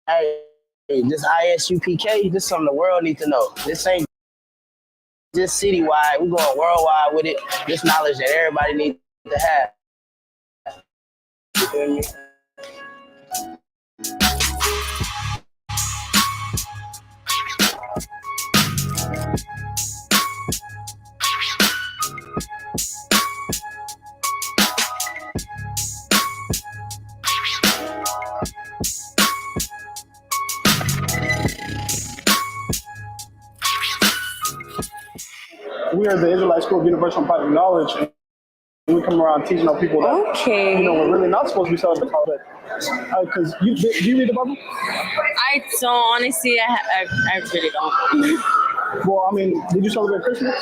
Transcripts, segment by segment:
Hey, this ISUPK, this is something the world needs to know. This ain't just citywide. We're going worldwide with it. This knowledge that everybody needs to have. You feel me? We are the Israelite School of Universal and Practical Knowledge, and we come around teaching our people that we're really not supposed to be celebrating all that. Because do you read the Bible? I don't, honestly. I really don't. Well, I mean, did you celebrate Christmas?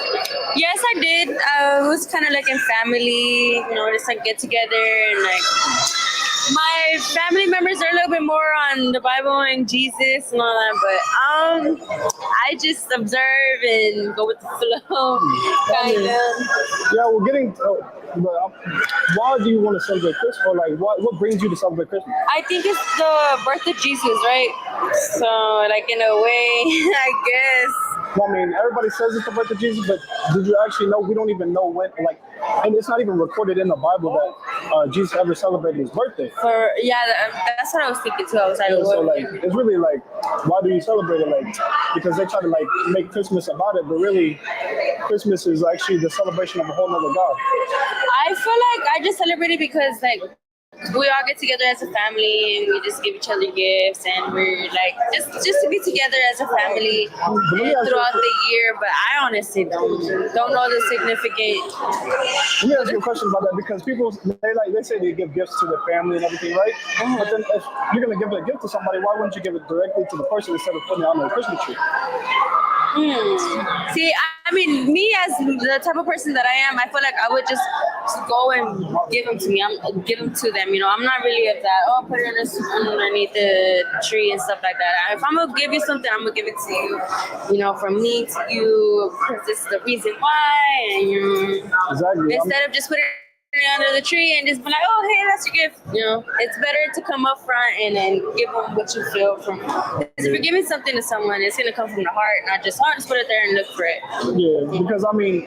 Yes, I did. It was kind of like in family, just like get together and like. My family members are a little bit more on the Bible and Jesus and all that, but I just observe and go with the flow, kind of. Yeah, we're getting. Why do you want to celebrate Christmas? Or like, what brings you to celebrate Christmas? I think it's the birth of Jesus, right? So, like in a way, I guess. Well, I mean, everybody says it's the birth of Jesus, but did you actually know? We don't even know when. Like, and it's not even recorded in the Bible that Jesus ever celebrated his birthday. That's what I was thinking too. I was like, so like, it's really like, why do you celebrate it? Like, because they try to like make Christmas about it, but really, Christmas is actually the celebration of a whole nother God. I feel like I just celebrate it because like we all get together as a family and we just give each other gifts and we're like just to be together as a family throughout the year. But I honestly don't know the significant. Let me ask you a question about that, because people they say they give gifts to their family and everything, right? Uh-huh. But then if you're gonna give a gift to somebody, why wouldn't you give it directly to the person instead of putting it on the Christmas tree? See, I mean, me as the type of person that I am, I feel like I would just go and give them to me. Give them to them. I'm not really of that. Oh, put it underneath the tree and stuff like that. If I'm gonna give you something, I'm gonna give it to you. From me to you, because this is the reason why. And exactly. Instead of just putting it under the tree and just be like, oh, hey, that's your gift. It's better to come up front and then give them what you feel from. If you're giving something to someone, it's gonna come from the heart, not just just put it there and look for it. Yeah, because I mean,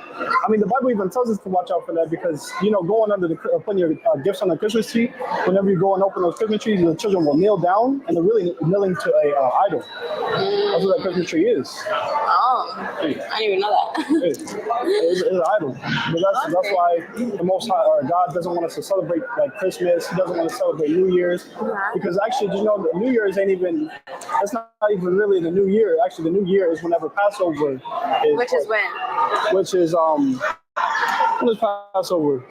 the Bible even tells us to watch out for that, because going under putting your gifts on the Christmas tree. Whenever you go and open those Christmas trees, the children will kneel down and they're really kneeling to a idol. That's what that Christmas tree is. Oh, I didn't even know that. It's an idol. But that's why the Most High, God, doesn't want us to celebrate like Christmas. He doesn't want to celebrate New Year's, because actually, the New Year's ain't even. That's not even really the New Year. Actually, the New Year is whenever Passover is. Which is when? Which is when is Passover?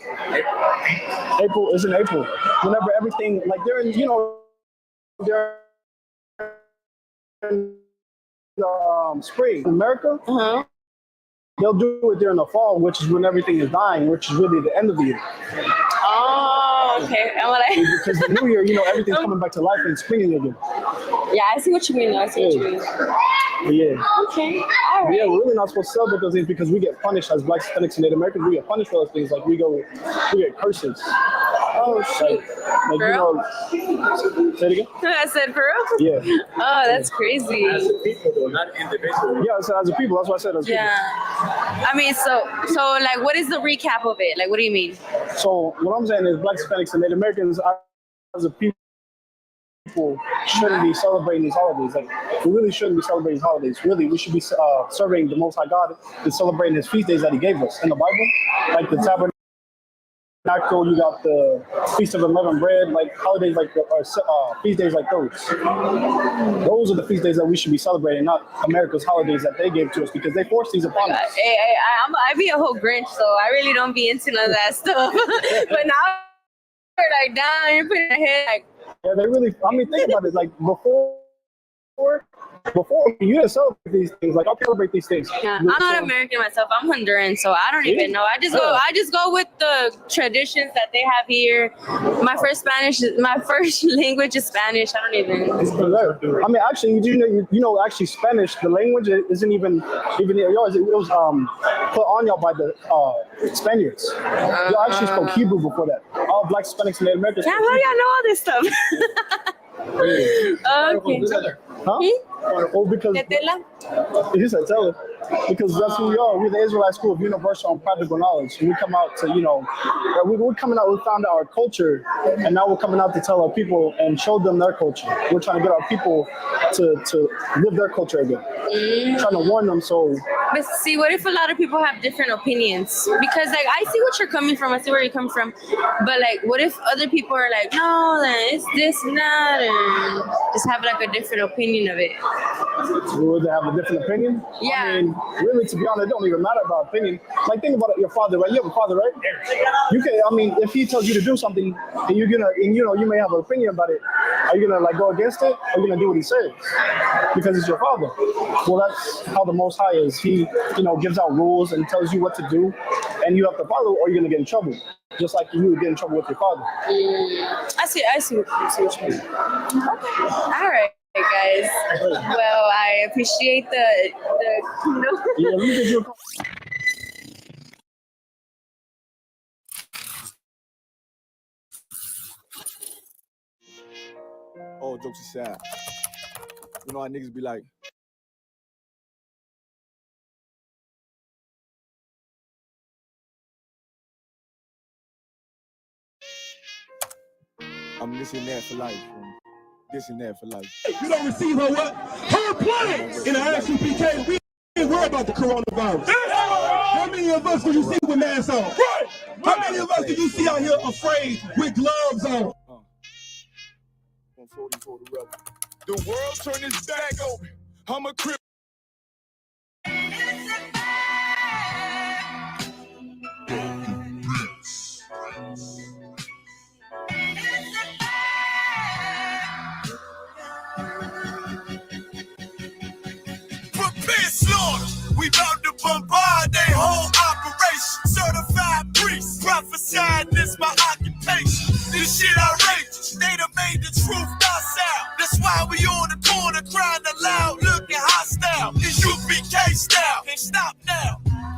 April. It's in April. Whenever everything like they're in spring in America. Uh-huh. They'll do it during the fall, which is when everything is dying, which is really the end of the year. Oh, okay. Because the New Year, everything's coming back to life and springing again. Yeah, I see what you mean. What you mean. Yeah. Okay. All right. Yeah, we're really not supposed to celebrate those things because we get punished as Blacks, Hispanics, and Native Americans. We get punished for those things. Like we get curses. Oh shoot. Like say it again. I said for real? Yeah. Oh, that's crazy. As a people, though, not individually. Yeah, so as a people, that's what I said. As people. I mean, so like, what is the recap of it? Like, what do you mean? So what I'm saying is, Blacks, Hispanics, and Native Americans, as a people, shouldn't be celebrating these holidays. Like, we really shouldn't be celebrating these holidays. Really, we should be serving the Most High God and celebrating His feast days that He gave us in the Bible, like the tabernacle. You got the Feast of Unleavened Bread, like holidays like feast days like those. Those are the feast days that we should be celebrating, not America's holidays that they gave to us because they forced these upon us. I be a whole Grinch, so I really don't be into none of that stuff. But now you're like down, you're putting your head like. Yeah, they really. I mean, think about it. Like before you didn't celebrate these things. Like I'll celebrate these things. Yeah, I'm not American myself. I'm Honduran, so I don't even know. I just go with the traditions that they have here. My first language is Spanish. I don't even. I mean, actually, actually Spanish. The language isn't even yours. It was put on y'all by the Spaniards. Y'all actually spoke Hebrew before that. All Black, Hispanics, and Native Americans. Yeah, how do y'all know all this stuff? Okay. Huh? Oh, because ¿De tela? he said tell her. Because that's who we are. We're the Israelite School of Universal and Practical Knowledge. We come out to, we're coming out, we found our culture, and now we're coming out to tell our people and show them their culture. We're trying to get our people to live their culture again. Trying to warn them so. But see, what if a lot of people have different opinions? Because like I see what you're coming from, I see where you're coming from, but like what if other people are like, no, then it's this and that, and just have like a different opinion of it? Would they have a different opinion? Yeah. I mean, really, to be honest, it don't even matter about opinion. Like, think about it, your father, right? You have a father, right? You can, I mean, if he tells you to do something and you're gonna, and you may have an opinion about it, are you gonna like go against it? Or are you gonna do what he says? Because it's your father. Well, that's how the Most High is. He, gives out rules and tells you what to do, and you have to follow, or you're gonna get in trouble. Just like you would get in trouble with your father. I see what you mean. Okay. All right. Guys, well, I appreciate the Yeah, we did you. All jokes aside, you know how niggas be like, I'm this and that for life. This and that for life. You don't receive her what? Her planet in the Isupk. We ain't worried about the coronavirus. How many of us do you see with masks on? How many of us do you see out here afraid with gloves on? 140 for the rebel. The world turned its back open. I'm a crip. We about to bombard their whole operation. Certified priests, prophesying this my occupation. This shit outrageous. They done made the truth docile. That's why we on the corner crying aloud, looking hostile. It's UPK style. Can't stop now.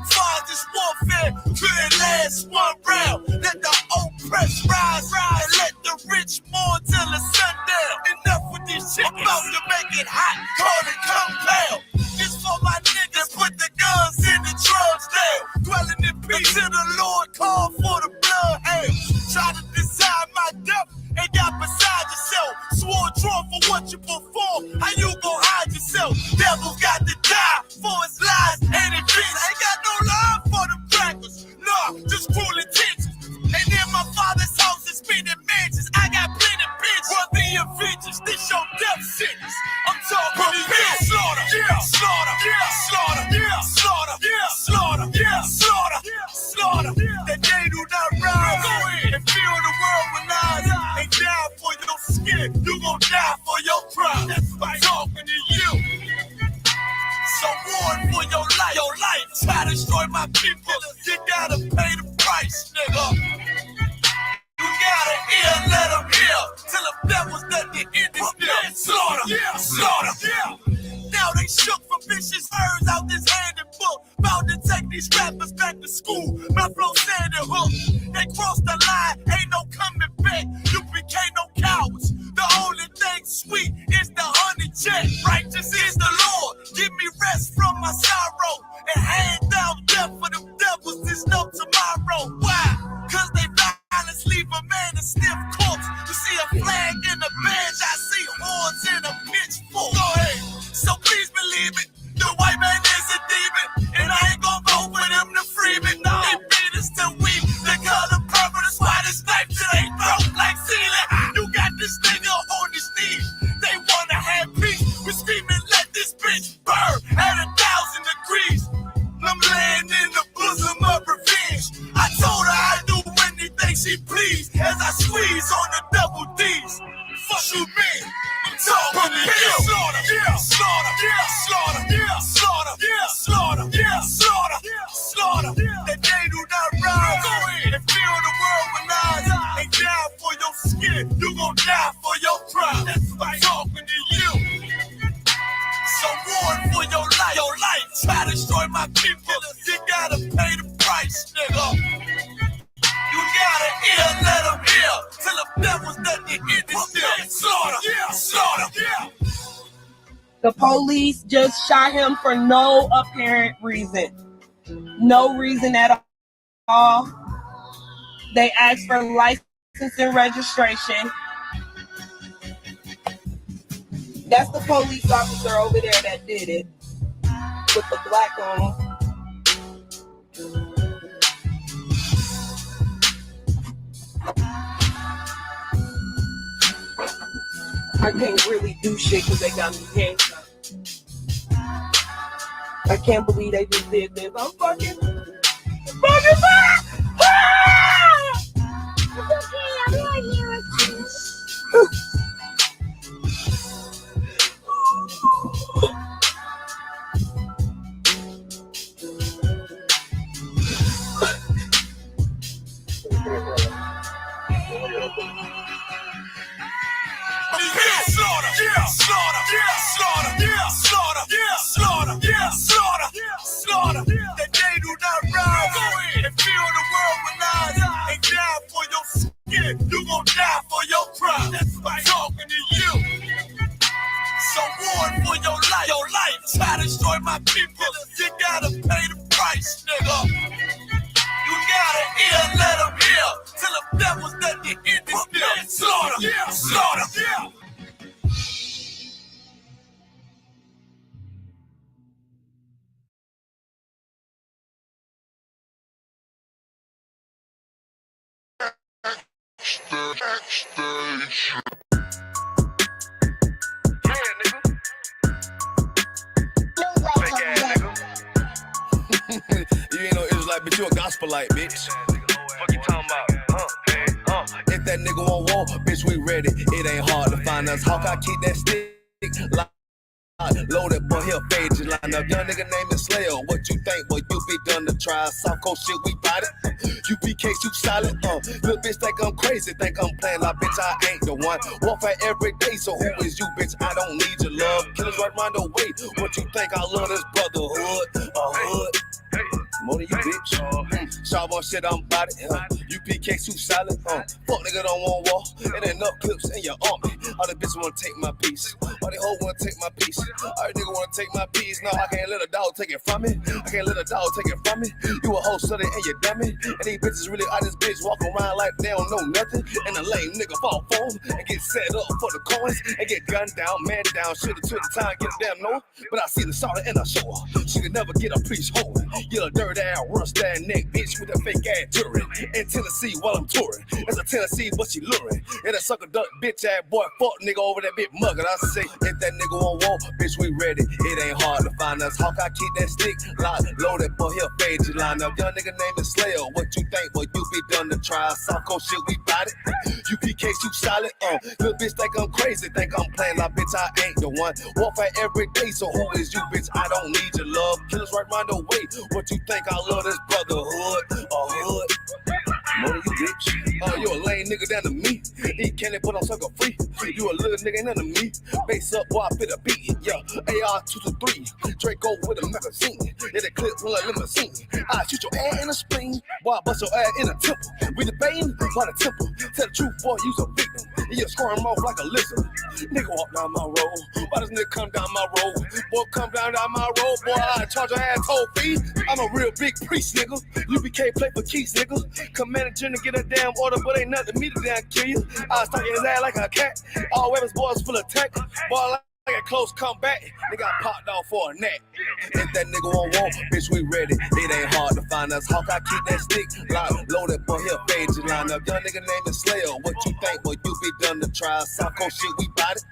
Find this warfare couldn't last one round. Let the oppressed rise, and let the rich mourn till the sundown. Enough with this shit. About to make it hot, call it compound. This for my niggas, put the guns in the drugs down. Dwelling in peace till the Lord call for the blood hail. Try to decide my death and got beside yourself. Swore drawn for what you perform. How you gon' hide yourself? Devil got to die for his lies and his dreams. Ain't got no love for the crackers. Nah, just cruel intentions. And in my father's house is spinning mansions. I got plenty bitches. Worthy of vengeance. This your death sentence. I'm talking to you. Slaughter, yeah, slaughter, yeah, slaughter, yeah, slaughter, yeah, slaughter, yeah, slaughter, slaughter. That they do not rise. Go in and fill the world with lies. And die for your skin. You gon' die for your crime. I'm talking to you. So warn for your life. Your life. Try to destroy my people. You gotta pay the price, nigga. You gotta hear, let them hear. Till the devil's done the end is still. Slaughter, yeah, slaughter, yeah. Now they shook from vicious herds out this handed book. About to take these rappers back to school. My flow sand and hook. They crossed the line, ain't no coming back. You became no cowards. The only thing sweet is the honey check. Righteous is the Lord. Give me rest from my sorrow. And hand down death for them devils. There's no tomorrow. Why? Cause they violence leave a man a stiff corpse. You see a flag in a bench. I see horns in a pitchfork. Go ahead. So please believe it. The white man is a demon. And I ain't gon' vote for them to free me. No. They beat us till we the color purple. That's why this knife till they broke like ceiling. You got this nigga on his knees. They wanna have peace. We screaming, let this bitch burn at 1,000 degrees. I'm laying in the bosom of revenge. I told her I'd do anything she pleased as I squeeze on the double D's. Fuck you mean? I'm talking to you. Slaughter, yeah, slaughter, yeah, slaughter, yeah, slaughter, yeah, slaughter, yeah, slaughter, slaughter. That they do not rise. Go in and fill the world with lies. And die for your skin. You gon' die for your crime. I'm talking to you. So warn for your life. Your life. Try to destroy my people. You gotta pay the price, nigga. You gotta hear, let them hear. Till the that was that the end still. Slaughter, yeah, slaughter, yeah. The police just shot him for no apparent reason. No reason at all. They asked for license and registration. That's the police officer over there that did it with the black on. I can't really do shit because they got me handcuffed. I can't believe they just did this. I'm fucking back! Slaughter, yeah, slaughter, yeah, slaughter, yeah, slaughter, yeah, slaughter, yeah, slaughter, slaughter. That they do not rise and fill the world with lies and die for your skin. You gon' die for your crime. I'm talking to you. So warn for your life. Your life try to destroy my people. You gotta pay the price, nigga. You gotta hear, let them hear. Till the devil's that the end is still. Slaughter, yeah, slaughter, yeah. You ain't no Israelite, bitch. You a gospelite, bitch. Fuck you talking about? If that nigga won't war, bitch, we ready. It ain't hard to find us. How can I keep that stick? Loaded, boy, he'll fade you line up. Young nigga named is Slayer. What you think, boy? You be done to try. South Coast shit, we bought it. UPK, you solid. Little bitch think I'm crazy, think I'm playing like bitch, I ain't the one. Warfare every day, so who is you, bitch? I don't need your love. Killers right round the way. What you think? I love this brotherhood. Hood. More than you, bitch. Sharp on shit, I'm about it. UPK, you solid. Fuck nigga don't want war. It ain't enough clips in your army. All the bitches wanna take my piece. All the hoes wanna take my piece. All the nigga wanna take my piece. No, I can't let a dog take it from me. I can't let a dog take it from me. You a hoe study and you dummy. And these bitches really out this bitch walk around like they don't know nothing. And a lame nigga fall for them and get set up for the coins and get gunned down, man down. Should've took the time, get a damn no. But I see the sorrow and I show her. She could never get a piece whole. You a dirt ass, rust ass neck bitch with a fake ass jewelry. In Tennessee while I'm touring. That's a Tennessee, but she luring. And a sucker duck bitch ass boy, fuck nigga over that bitch mugger. I say, if that nigga won't walk, bitch, we ready. It ain't hard to find us. How can I keep that stick locked? Loaded, boy, he'll fade you line up. Young nigga named is Slayer. What you think, boy? You be done to try. South Coast shit, we bout it. UPK, you solid. Little bitch think I'm crazy, think I'm playing like bitch, I ain't the one. Warfare every day, so who is you, bitch? I don't need your love. Killers right round the way. What you think? I love this brotherhood. Hood. More than you, bitch. You a lame nigga down to me. Eat candy, but I'm sucker free. You a little nigga, none of me. Base up, boy, I fit a beat. Yeah, AR 223. Draco with a magazine. Yeah, the clip with a limousine. I shoot your ass in a spleen. Boy, I bust your ass in a temple. We debating by the temple. Tell the truth, boy, you's a victim. And you're scoring off like a lizard. Nigga walk down my road. Why does nigga come down my road? Boy, come down my road. Boy, I charge your ass toll fee. I'm a real big priest, nigga. UBK play for keys, nigga. Commander General get a damn order, but ain't nothing to me to damn kill you. I stalk his ass like a cat. All weapons, boys full of tech. Boy, like a close comeback. Nigga got popped off for a neck. If that nigga won't walk, bitch, we ready. It ain't hard to find us. How can I keep that stick locked? Loaded, boy, he'll fade you line up. Young nigga named is Slayer. What you think, boy? You be done to try. South Coast shit, we bout it.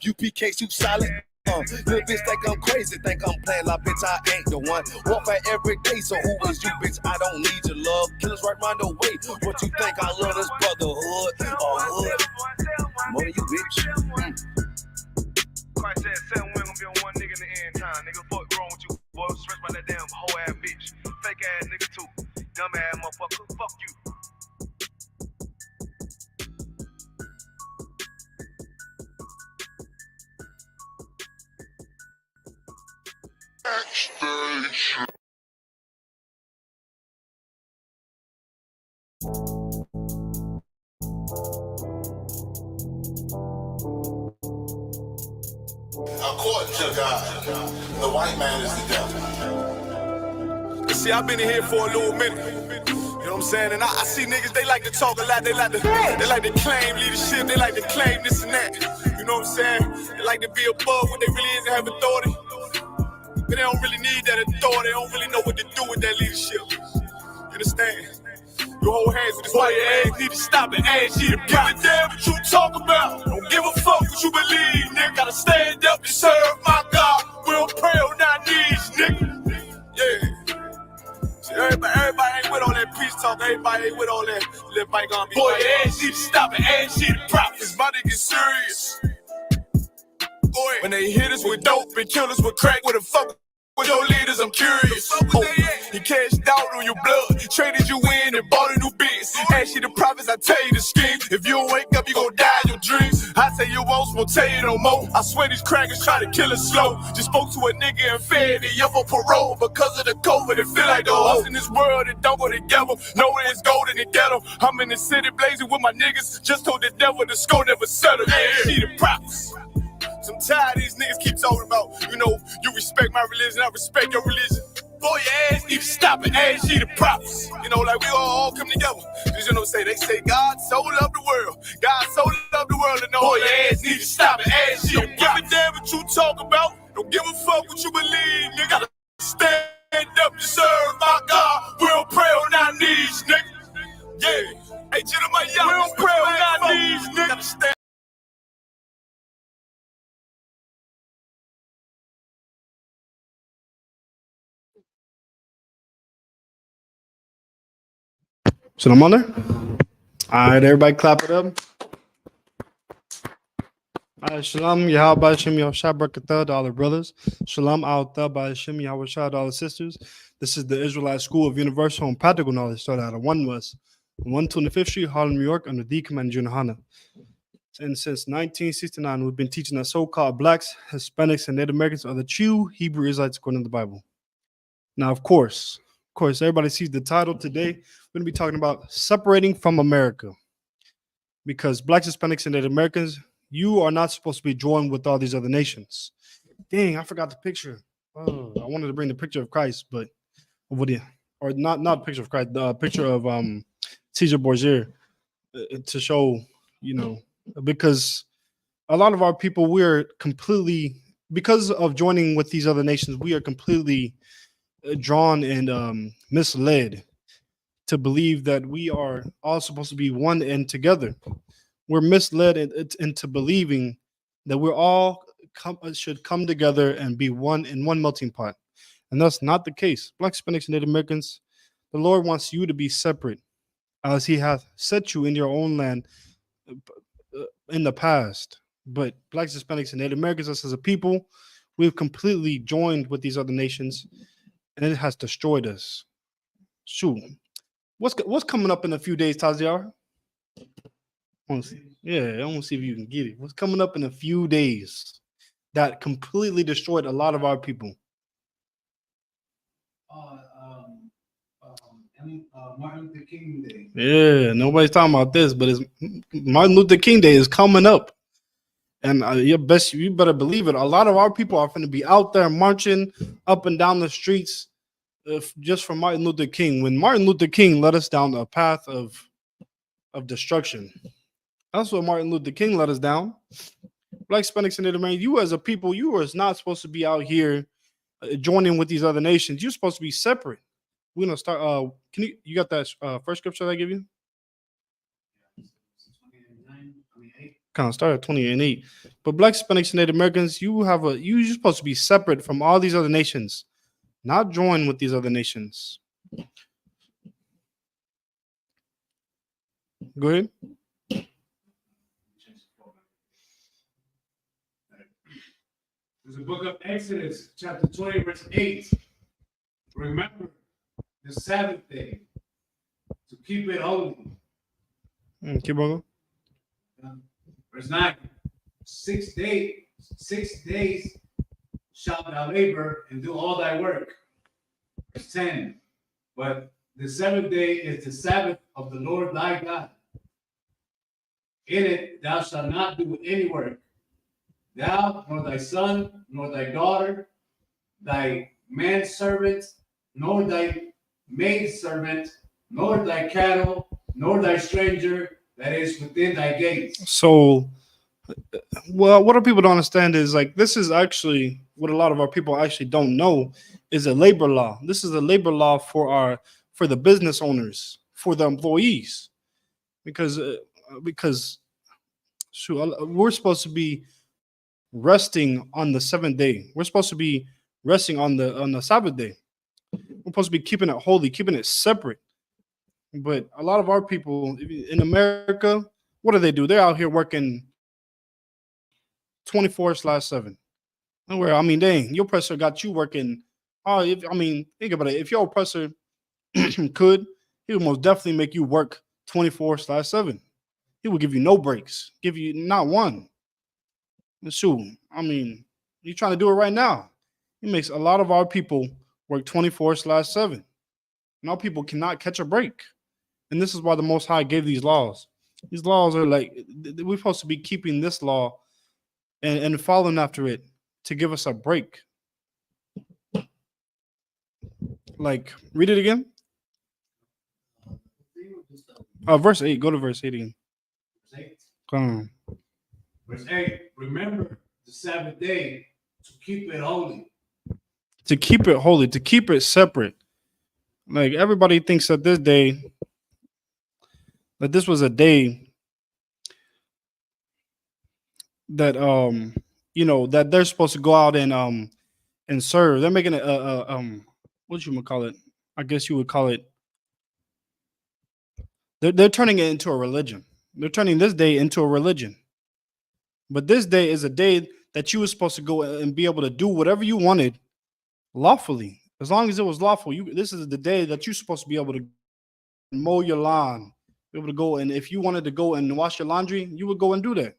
UPK, you solid. Little bitch think I'm crazy, think I'm playing like bitch, I ain't the one. Warfare every day, so who is you, bitch? I don't need your love. Killers right round the way. What you think? I love this brotherhood. Hood. More than you, bitch. Christ said 7 women gonna be on one nigga in the end time. Nigga, fuck wrong with you, boy? Stressed by that damn hoe ass bitch. Fake ass nigga too. Dumb ass motherfucker. Fuck you. Backstage. according to God. The white man is the devil. See, I've been in here for a little minute. You know what I'm saying? And I see niggas, they like to talk a lot. They like to claim leadership. They like to claim this and that. You know what I'm saying? They like to be above what they really is and have authority. But they don't really need that authority. They don't really know what to do with that leadership. You understand? You hold hands with this white ass, need to stop and ask you to give a damn what you talk about. Don't give a fuck what you believe, nigga. Gotta stand up and serve my God. We don't pray on our knees, nigga. Yeah. See, everybody ain't with all that peace talk. Everybody ain't with all that bygone. Boy, your ass need to stop and ask you to prop. This money get serious. Boy, when they hit us with dope and kill us with crack, what the fuck? With your leaders, I'm curious. He cashed out on your blood, traded you in and bought a new biz. Ask you the prophets, I tell you the scheme. If you don't wake up, you gon' die in your dreams. I say you won't tell you no more. I swear these crackers try to kill us slow. Just spoke to a nigga and fed he up on parole because of the COVID. It feel like the hoes in this world that don't go together. Know where it's gold in the ghetto. I'm in the city blazing with my niggas. Just told the devil the score never settle. Yeah, see the prophets. I'm tired of these niggas keep talking about, you know, you respect my religion, I respect your religion. Boy, your ass need to stop and ask you the prophets. You know, like we all come together. Cause you know, they say God so loved the world. God so loved the world, and know boy, your ass need to stop and ask you the prophets. Don't give a damn what you talk about. Don't give a fuck what you believe. You gotta stand up and serve my God. We don't pray on our knees, nigga. Yeah. Hey, gentlemen, y'all, we don't pray on our knees, nigga. Gotta stand. So I'm on there. All right, everybody, clap it up. All right, shalom, Yahweh Hashem, Yahushua Barakatah to all the brothers. Shalom, Al-Tah, Hashem, Yahushua to all the sisters. This is the Israelite School of Universal and Practical Knowledge, started out of 1 West, 125th Street, Harlem, New York, under the command of Junior Hanna. And since 1969, we've been teaching that so-called blacks, Hispanics, and Native Americans are the true Hebrew Israelites according to the Bible. Now, of course, everybody sees the title today. We're going to be talking about separating from America. Because blacks, Hispanics, and Native Americans, you are not supposed to be joined with all these other nations. Dang, I forgot the picture. Oh, I wanted to bring the picture of Christ, but or not the picture of Christ, the picture of Caesar Borgia to show, you know, because a lot of our people, we're completely, because of joining with these other nations, we are completely drawn and misled to believe that we are all supposed to be one and together. We're misled into believing that we're all should come together and be one in one melting pot. And that's not the case. Black, Hispanics, and Native Americans, the Lord wants you to be separate as he hath set you in your own land in the past. But blacks, Hispanics, and Native Americans, us as a people, we've completely joined with these other nations, and it has destroyed us. Shoot. What's coming up in a few days, Taziar? I want to see if you can get it. What's coming up in a few days that completely destroyed a lot of our people? Martin Luther King Day. Yeah, nobody's talking about this, but it's Martin Luther King Day is coming up. And you better believe it. A lot of our people are going to be out there marching up and down the streets just for Martin Luther King. When Martin Luther King led us down a path of destruction. That's what Martin Luther King led us down. Black, Hispanics, and Native Americans, you as a people, you are not supposed to be out here joining with these other nations. You're supposed to be separate. We're gonna start. You got that first scripture that I give you? Kind of start at 28:8. But Black, Hispanics, and Native Americans, you're supposed to be separate from all these other nations, not join with these other nations. Go ahead. There's a book of Exodus, chapter 20, verse 8. Remember the Sabbath day to keep it holy. Keep on going. Verse 9. 6 days shalt thou labor and do all thy work. Verse 10. But the seventh day is the Sabbath of the Lord thy God. In it thou shalt not do any work, Thou, nor thy son, nor thy daughter, thy manservant, nor thy maidservant, nor thy cattle, nor thy stranger that is within thy gates. So, well, what our people don't understand is like this is actually what a lot of our people actually don't know is a labor law. This is a labor law for the business owners, for the employees, because shoot, we're supposed to be resting on the seventh day. We're supposed to be resting on the Sabbath day. We're supposed to be keeping it holy, keeping it separate. But a lot of our people in America, what do? They're out here working 24/7. Where I mean, dang, your oppressor got you working. Oh, think about it. If your oppressor could, he would most definitely make you work 24/7. He would give you no breaks, give you not one. Shoot, I mean, you trying to do it right now. He makes a lot of our people work 24/7. And our people cannot catch a break. And this is why the Most High gave these laws. These laws are like, we're supposed to be keeping this law and following after it to give us a break. Like, read it again. Verse 8. Go to verse 8 again. Verse 8. Come on. Verse 8. Remember the Sabbath day to keep it holy. To keep it holy, to keep it separate. Like, everybody thinks that this was a day that that they're supposed to go out and serve. They're making it what you would call it? I guess you would call it. They're turning it into a religion. They're turning this day into a religion. But this day is a day that you were supposed to go and be able to do whatever you wanted lawfully. As long as it was lawful, this is the day that you're supposed to be able to mow your lawn, be able to go, and if you wanted to go and wash your laundry, you would go and do that.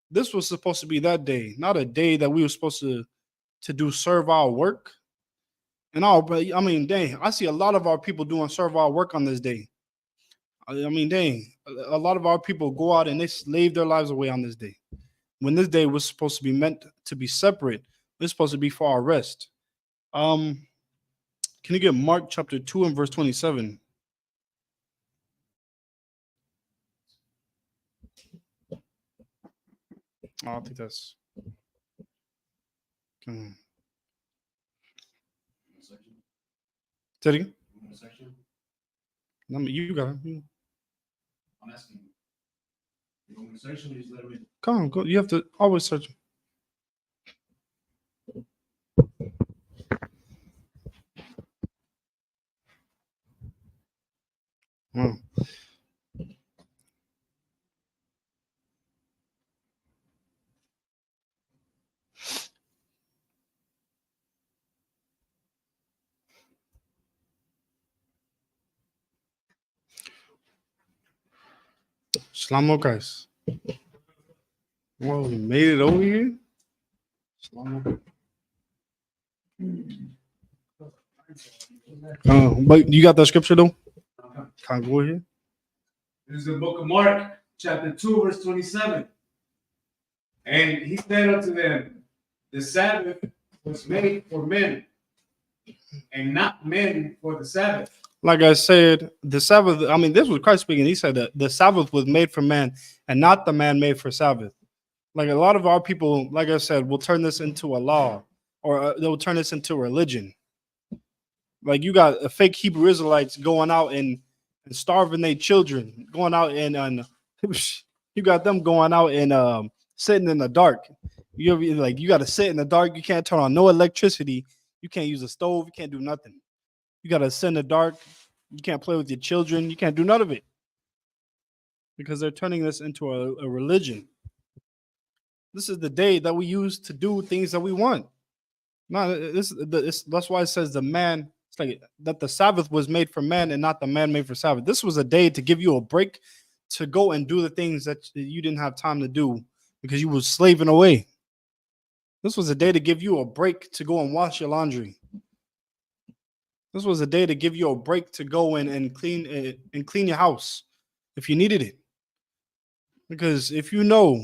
This was supposed to be that day, not a day that we were supposed to do serve our work. And I mean, dang, I see a lot of our people doing serve our work on this day. I mean, dang, a lot of our people go out and they slave their lives away on this day. When this day was supposed to be meant to be separate, it's supposed to be for our rest. Can you get Mark chapter 2 and verse 27? I think that's. Say it again. No, you got it. I'm asking you. You want me to search them, just let them in. Come on, go. You have to always search. Wow. Shalom, guys. Well, we made it over here. Shalom. But you got that scripture though? Can't go here. This is the book of Mark, chapter 2, verse 27. And he said unto them, the Sabbath was made for men, and not men for the Sabbath. Like I said, the Sabbath, I mean, this was Christ speaking. He said that the Sabbath was made for man and not the man made for Sabbath. Like a lot of our people, like I said, will turn this into a law or they'll turn this into religion. Like you got a fake Hebrew Israelites going out and starving their children, going out and you got them going out and sitting in the dark. You got to sit in the dark. You can't turn on no electricity. You can't use a stove. You can't do nothing. You got to sit in the dark. You can't play with your children. You can't do none of it because they're turning this into a religion. This is the day that we use to do things that we want. That's why it says the man. It's like that the Sabbath was made for man and not the man made for Sabbath. This was a day to give you a break to go and do the things that you didn't have time to do because you were slaving away. This was a day to give you a break to go and wash your laundry. This was a day to give you a break to go in and clean your house if you needed it. Because if you know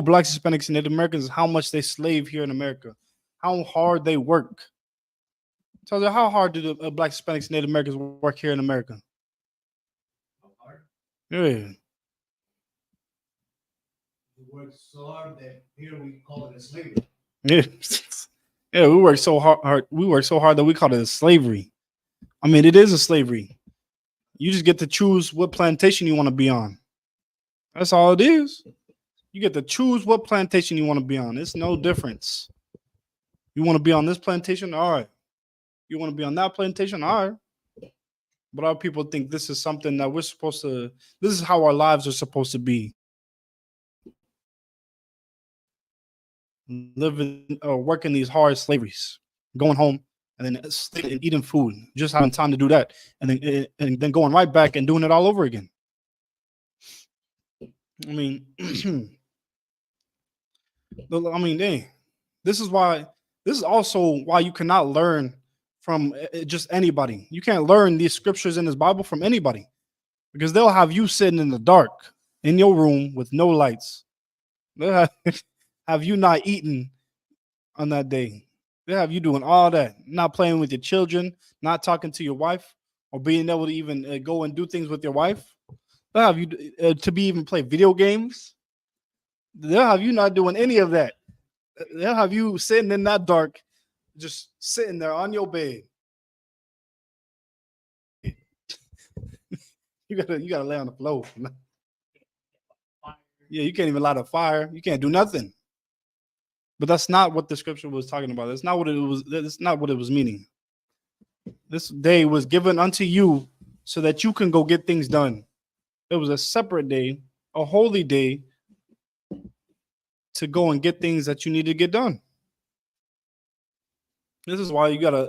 blacks, Hispanics, and Native Americans, how much they slave here in America, how hard they work. Tells you how hard do the blacks, Hispanics, and Native Americans work here in America. Yeah. We work so hard that here we call it a slavery. Yeah. Yeah, we work so hard. We work so hard that we call it a slavery. I mean, it is a slavery. You just get to choose what plantation you want to be on. That's all it is. You get to choose what plantation you want to be on. It's no difference. You want to be on this plantation? All right. You want to be on that plantation? All right. But our people think this is something that we're supposed to, this is how our lives are supposed to be. Living or working these hard slaveries, going home and then sleeping and eating food, just having time to do that, and then going right back and doing it all over again. I mean, dang. This is also why you cannot learn from just anybody. You can't learn these scriptures in this Bible from anybody, because they'll have you sitting in the dark in your room with no lights. They'll have you not eating on that day. They have you doing all that, not playing with your children, not talking to your wife, or being able to even go and do things with your wife. They'll have you to be even play video games. They'll have you not doing any of that. They'll have you sitting in that dark, just sitting there on your bed. You gotta lay on the floor. Yeah, you can't even light a fire. You can't do nothing. But that's not what the scripture was talking about. That's not what it was. That's not what it was meaning. This day was given unto you so that you can go get things done. It was a separate day, a holy day, to go and get things that you need to get done. This is why you gotta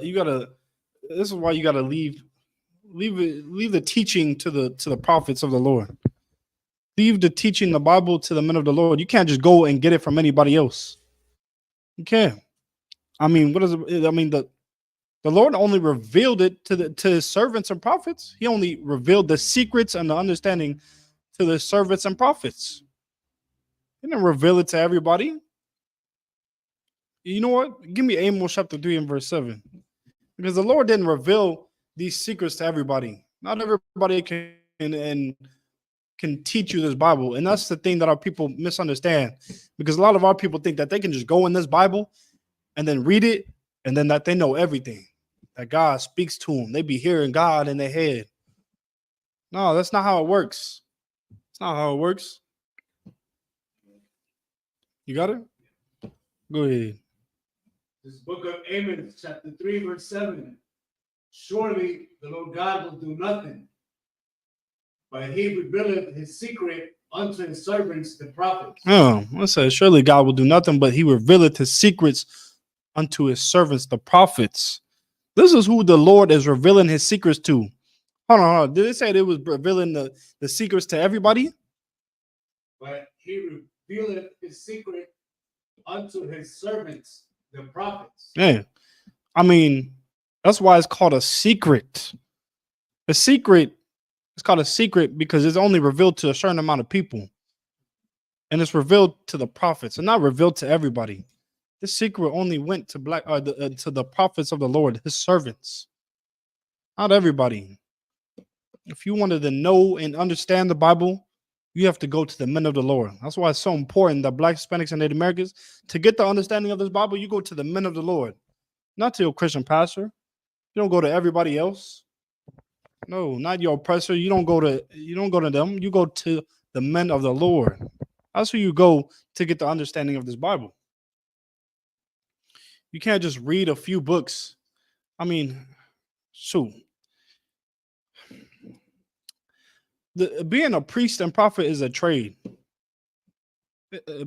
leave the teaching to the prophets of the Lord. Leave the teaching, the Bible, to the men of the Lord. You can't just go and get it from anybody else. You can't. I mean, what is it? I mean, the Lord only revealed it to his servants and prophets. He only revealed the secrets and the understanding to the servants and prophets. He didn't reveal it to everybody. You know what? Give me Amos chapter 3 and verse 7. Because the Lord didn't reveal these secrets to everybody. Not everybody can teach you this Bible. And that's the thing that our people misunderstand. Because a lot of our people think that they can just go in this Bible and then read it, and then that they know everything. That God speaks to them. They be hearing God in their head. No, that's not how it works. It's not how it works. You got it? Go ahead. This book of Amos, chapter 3, verse 7. Surely the Lord God will do nothing, but he revealeth his secret unto his servants, the prophets. Oh, I said, surely God will do nothing, but he revealeth his secrets unto his servants, the prophets. This is who the Lord is revealing his secrets to. Hold on. Did it say it was revealing the secrets to everybody? But he revealeth his secret unto his servants, the prophets. Yeah. I mean, that's why it's called a secret. A secret, it's called a secret because it's only revealed to a certain amount of people. And it's revealed to the prophets and not revealed to everybody. This secret only went to to the prophets of the Lord, his servants. Not everybody. If you wanted to know and understand the Bible, you have to go to the men of the Lord. That's why it's so important that Black, Hispanics, and Native Americans, to get the understanding of this Bible, you go to the men of the Lord, not to your Christian pastor. You don't go to everybody else. No, not your oppressor. You don't go to them. You go to the men of the Lord. That's who you go to get the understanding of this Bible. You can't just read a few books. I mean, shoot. Being a priest and prophet is a trade.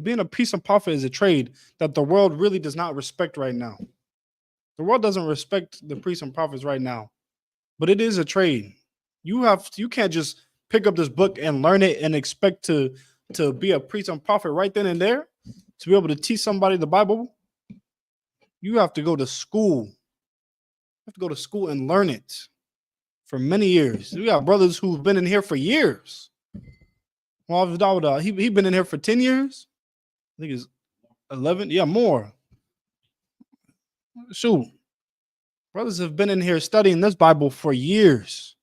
Being a priest and prophet is a trade that the world really does not respect right now. The world doesn't respect the priests and prophets right now, but it is a trade. You can't just pick up this book and learn it and expect to be a priest and prophet right then and there, to be able to teach somebody the Bible. You have to go to school. You have to go to school and learn it for many years. We got brothers who've been in here for years. Well, Dawda, he been in here for 10 years. I think it's 11. Yeah, more. Shoot. Brothers have been in here studying this Bible for years.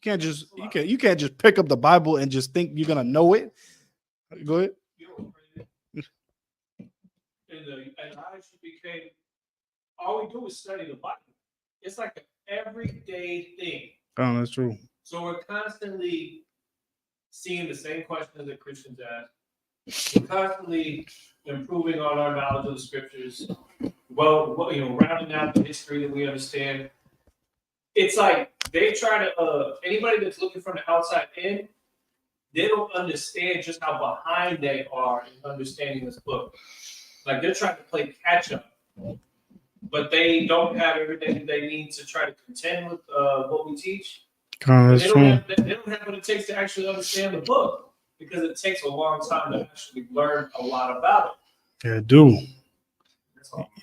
You can't just pick up the Bible and just think you're gonna know it. Go ahead. And I actually became, all we do is study the Bible. It's like an everyday thing. Oh, that's true. So we're constantly seeing the same questions that Christians ask. We're constantly improving on our knowledge of the scriptures. Well, rounding out the history that we understand. It's like they try to, anybody that's looking from the outside in, they don't understand just how behind they are in understanding this book. Like they're trying to play catch up, but they don't have everything they need to try to contend with what we teach. Oh, They don't have what it takes to actually understand the book because it takes a long time to actually learn a lot about it. Yeah, it do.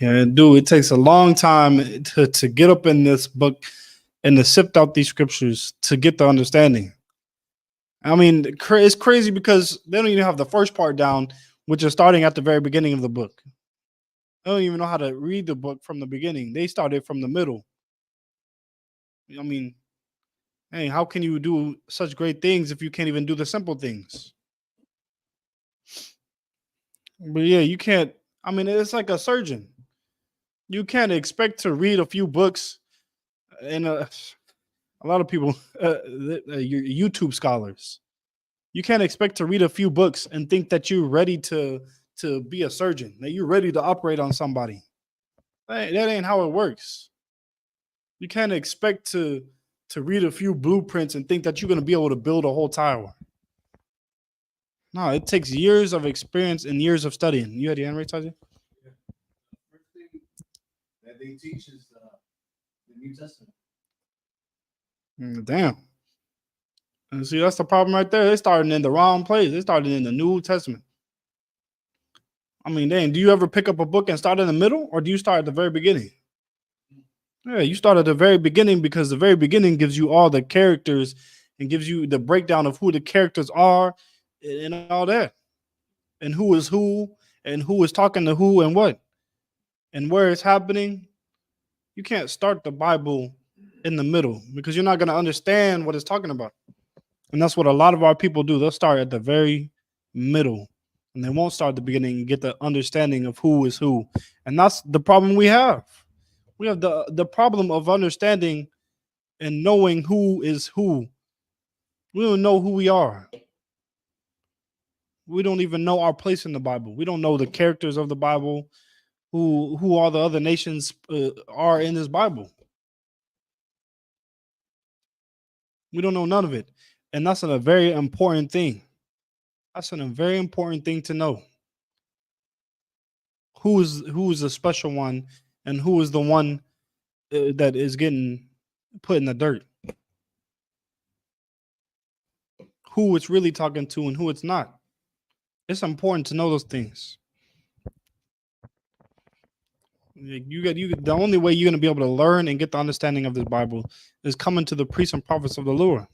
Yeah, it do. It takes a long time to get up in this book and to sift out these scriptures to get the understanding. I mean, it's crazy because they don't even have the first part down, which is starting at the very beginning of the book. They don't even know how to read the book from the beginning. They started from the middle. I mean, hey, how can you do such great things if you can't even do the simple things? But yeah, you can't. I mean, it's like a surgeon. You can't expect to read a few books, and a lot of people, YouTube scholars, you can't expect to read a few books and think that you're ready to be a surgeon, that you're ready to operate on somebody. That ain't how it works. You can't expect to read a few blueprints and think that you're going to be able to build a whole tower. No, it takes years of experience and years of studying. You had your hand raised, Taji? Yeah. First thing that they teach is the New Testament. Damn. And see, that's the problem right there. They're starting in the wrong place. They started in the New Testament. I mean, dang, do you ever pick up a book and start in the middle, or do you start at the very beginning? Yeah, you start at the very beginning because the very beginning gives you all the characters and gives you the breakdown of who the characters are and all that, and who is talking to who and what, and where it's happening. You can't start the Bible in the middle because you're not going to understand what it's talking about. And that's what a lot of our people do. They'll start at the very middle and they won't start at the beginning and get the understanding of who is who. And that's the problem we have. We have the problem of understanding and knowing who is who. We don't know who we are. We don't even know our place in the Bible. We don't know the characters of the Bible, who all the other nations are in this Bible. We don't know none of it. And that's a very important thing. That's a very important thing to know. Who is the special one and who is the one that is getting put in the dirt? Who it's really talking to and who it's not. It's important to know those things. The only way you're going to be able to learn and get the understanding of this Bible is coming to the priests and prophets of the Lord.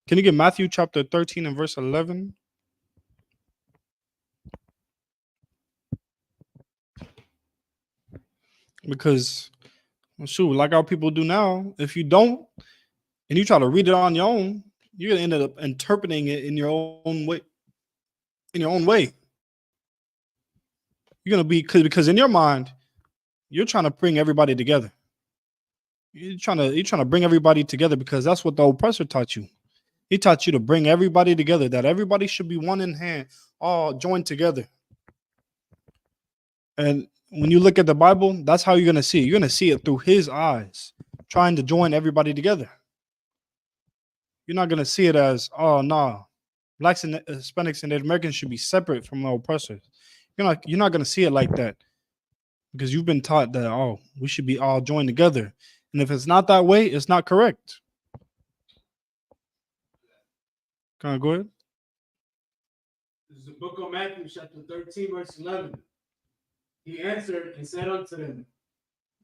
Can you get Matthew chapter 13 and verse 11? Because, well, shoot, like our people do now, if you don't and you try to read it on your own, you're going to end up interpreting it in your own way. In your own way. You're going to be, because in your mind, you're trying to bring everybody together. You're trying to bring everybody together because that's what the oppressor taught you. He taught you to bring everybody together, that everybody should be one in hand, all joined together. And when you look at the Bible, that's how you're going to see it. You're going to see it through his eyes, trying to join everybody together. You're not going to see it as, oh, no, blacks and Hispanics and Native Americans should be separate from the oppressors. You're not going to see it like that because you've been taught that, oh, we should be all joined together. And if it's not that way, it's not correct. Can I go ahead? This is the book of Matthew, chapter 13, verse 11. He answered and said unto them,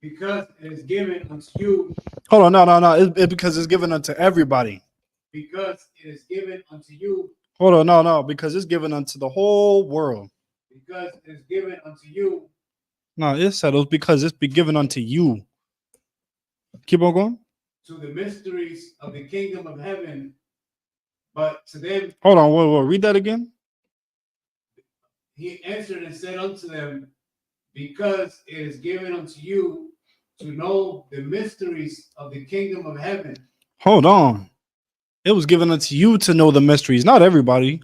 because it is given unto you. Hold on, no. It's because it's given unto everybody. because it is given unto you. Hold on, no, because it's given unto the whole world. Because it is given unto you. No, it settles because it's be given unto you. Keep on going. To the mysteries of the kingdom of heaven, but to them. Hold on, whoa, read that again. He answered and said unto them, because it is given unto you to know the mysteries of the kingdom of heaven. Hold on. It was given unto you to know the mysteries, not everybody.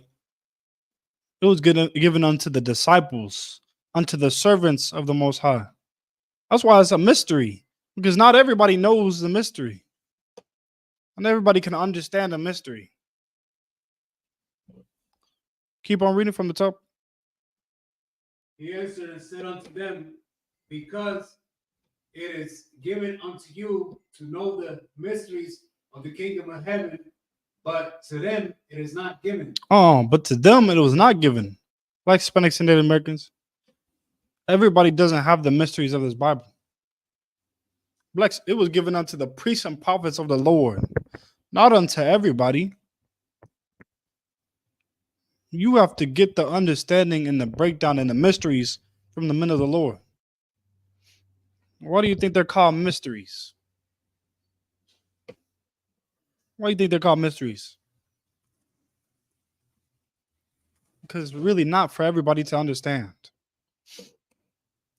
It was given unto the disciples, unto the servants of the Most High. That's why it's a mystery, because not everybody knows the mystery. And everybody can understand the mystery. Keep on reading from the top. He answered and said unto them, because it is given unto you to know the mysteries of the kingdom of heaven, but to them it is not given. Oh, but to them it was not given. Like Hispanics and Native Americans. Everybody doesn't have the mysteries of this Bible. Blacks, it was given unto the priests and prophets of the Lord, not unto everybody. You have to get the understanding and the breakdown and the mysteries from the men of the Lord. Why do you think they're called mysteries? Why do you think they're called mysteries? Because really not for everybody to understand.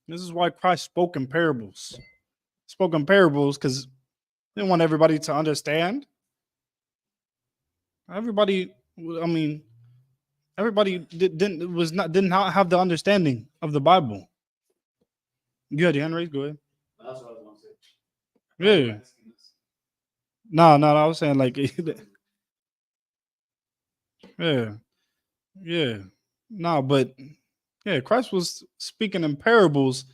This is why Christ spoke in parables. Spoke in parables because he didn't want everybody to understand. Everybody did not have the understanding of the Bible. You had your hand raised? Go ahead. That's what I was going to say. Yeah. No, I was saying like yeah. No, but yeah, Christ was speaking in parables,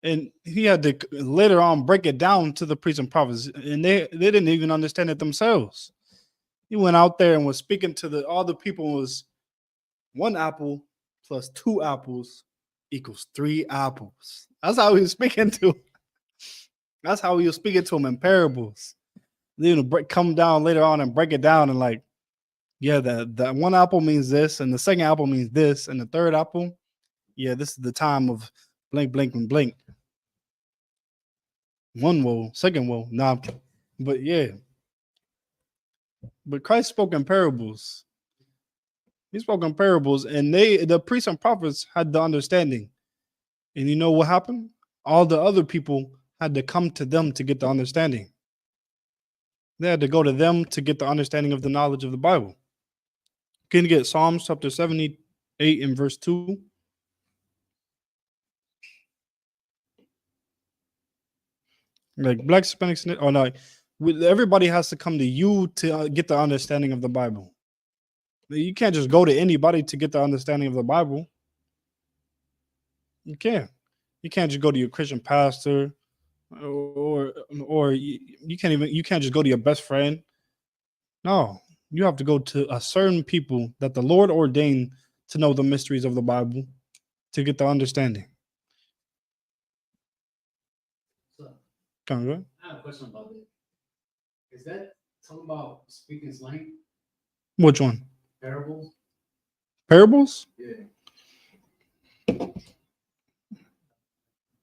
and he had to later on break it down to the priests and prophets, and they didn't even understand it themselves. He went out there and was speaking to all the people. Was 1 apple plus 2 apples equals 3 apples. That's how he was speaking to him. That's how he was speaking to him in parables. Then come down later on and break it down and like, yeah, that 1 apple means this, and the second apple means this, and the third apple, yeah, this is the time of blink, blink, and blink. 1 woe, second woe, nah, but yeah. But Christ spoke in parables. He spoke in parables, and the priests and prophets had the understanding. And you know what happened? All the other people had to come to them to get the understanding. They had to go to them to get the understanding of the knowledge of the Bible. Can you get Psalms chapter 78 and verse 2? Like Black, Hispanics, oh no, everybody has to come to you to get the understanding of the Bible. You can't just go to anybody to get the understanding of the Bible. You can't. You can't just go to your Christian pastor, or you can't just go to your best friend. No, you have to go to a certain people that the Lord ordained to know the mysteries of the Bible to get the understanding. So, Come on, go ahead. I have a question about it. Is that talking about speaking slang? Which one? Parables? Parables? Yeah.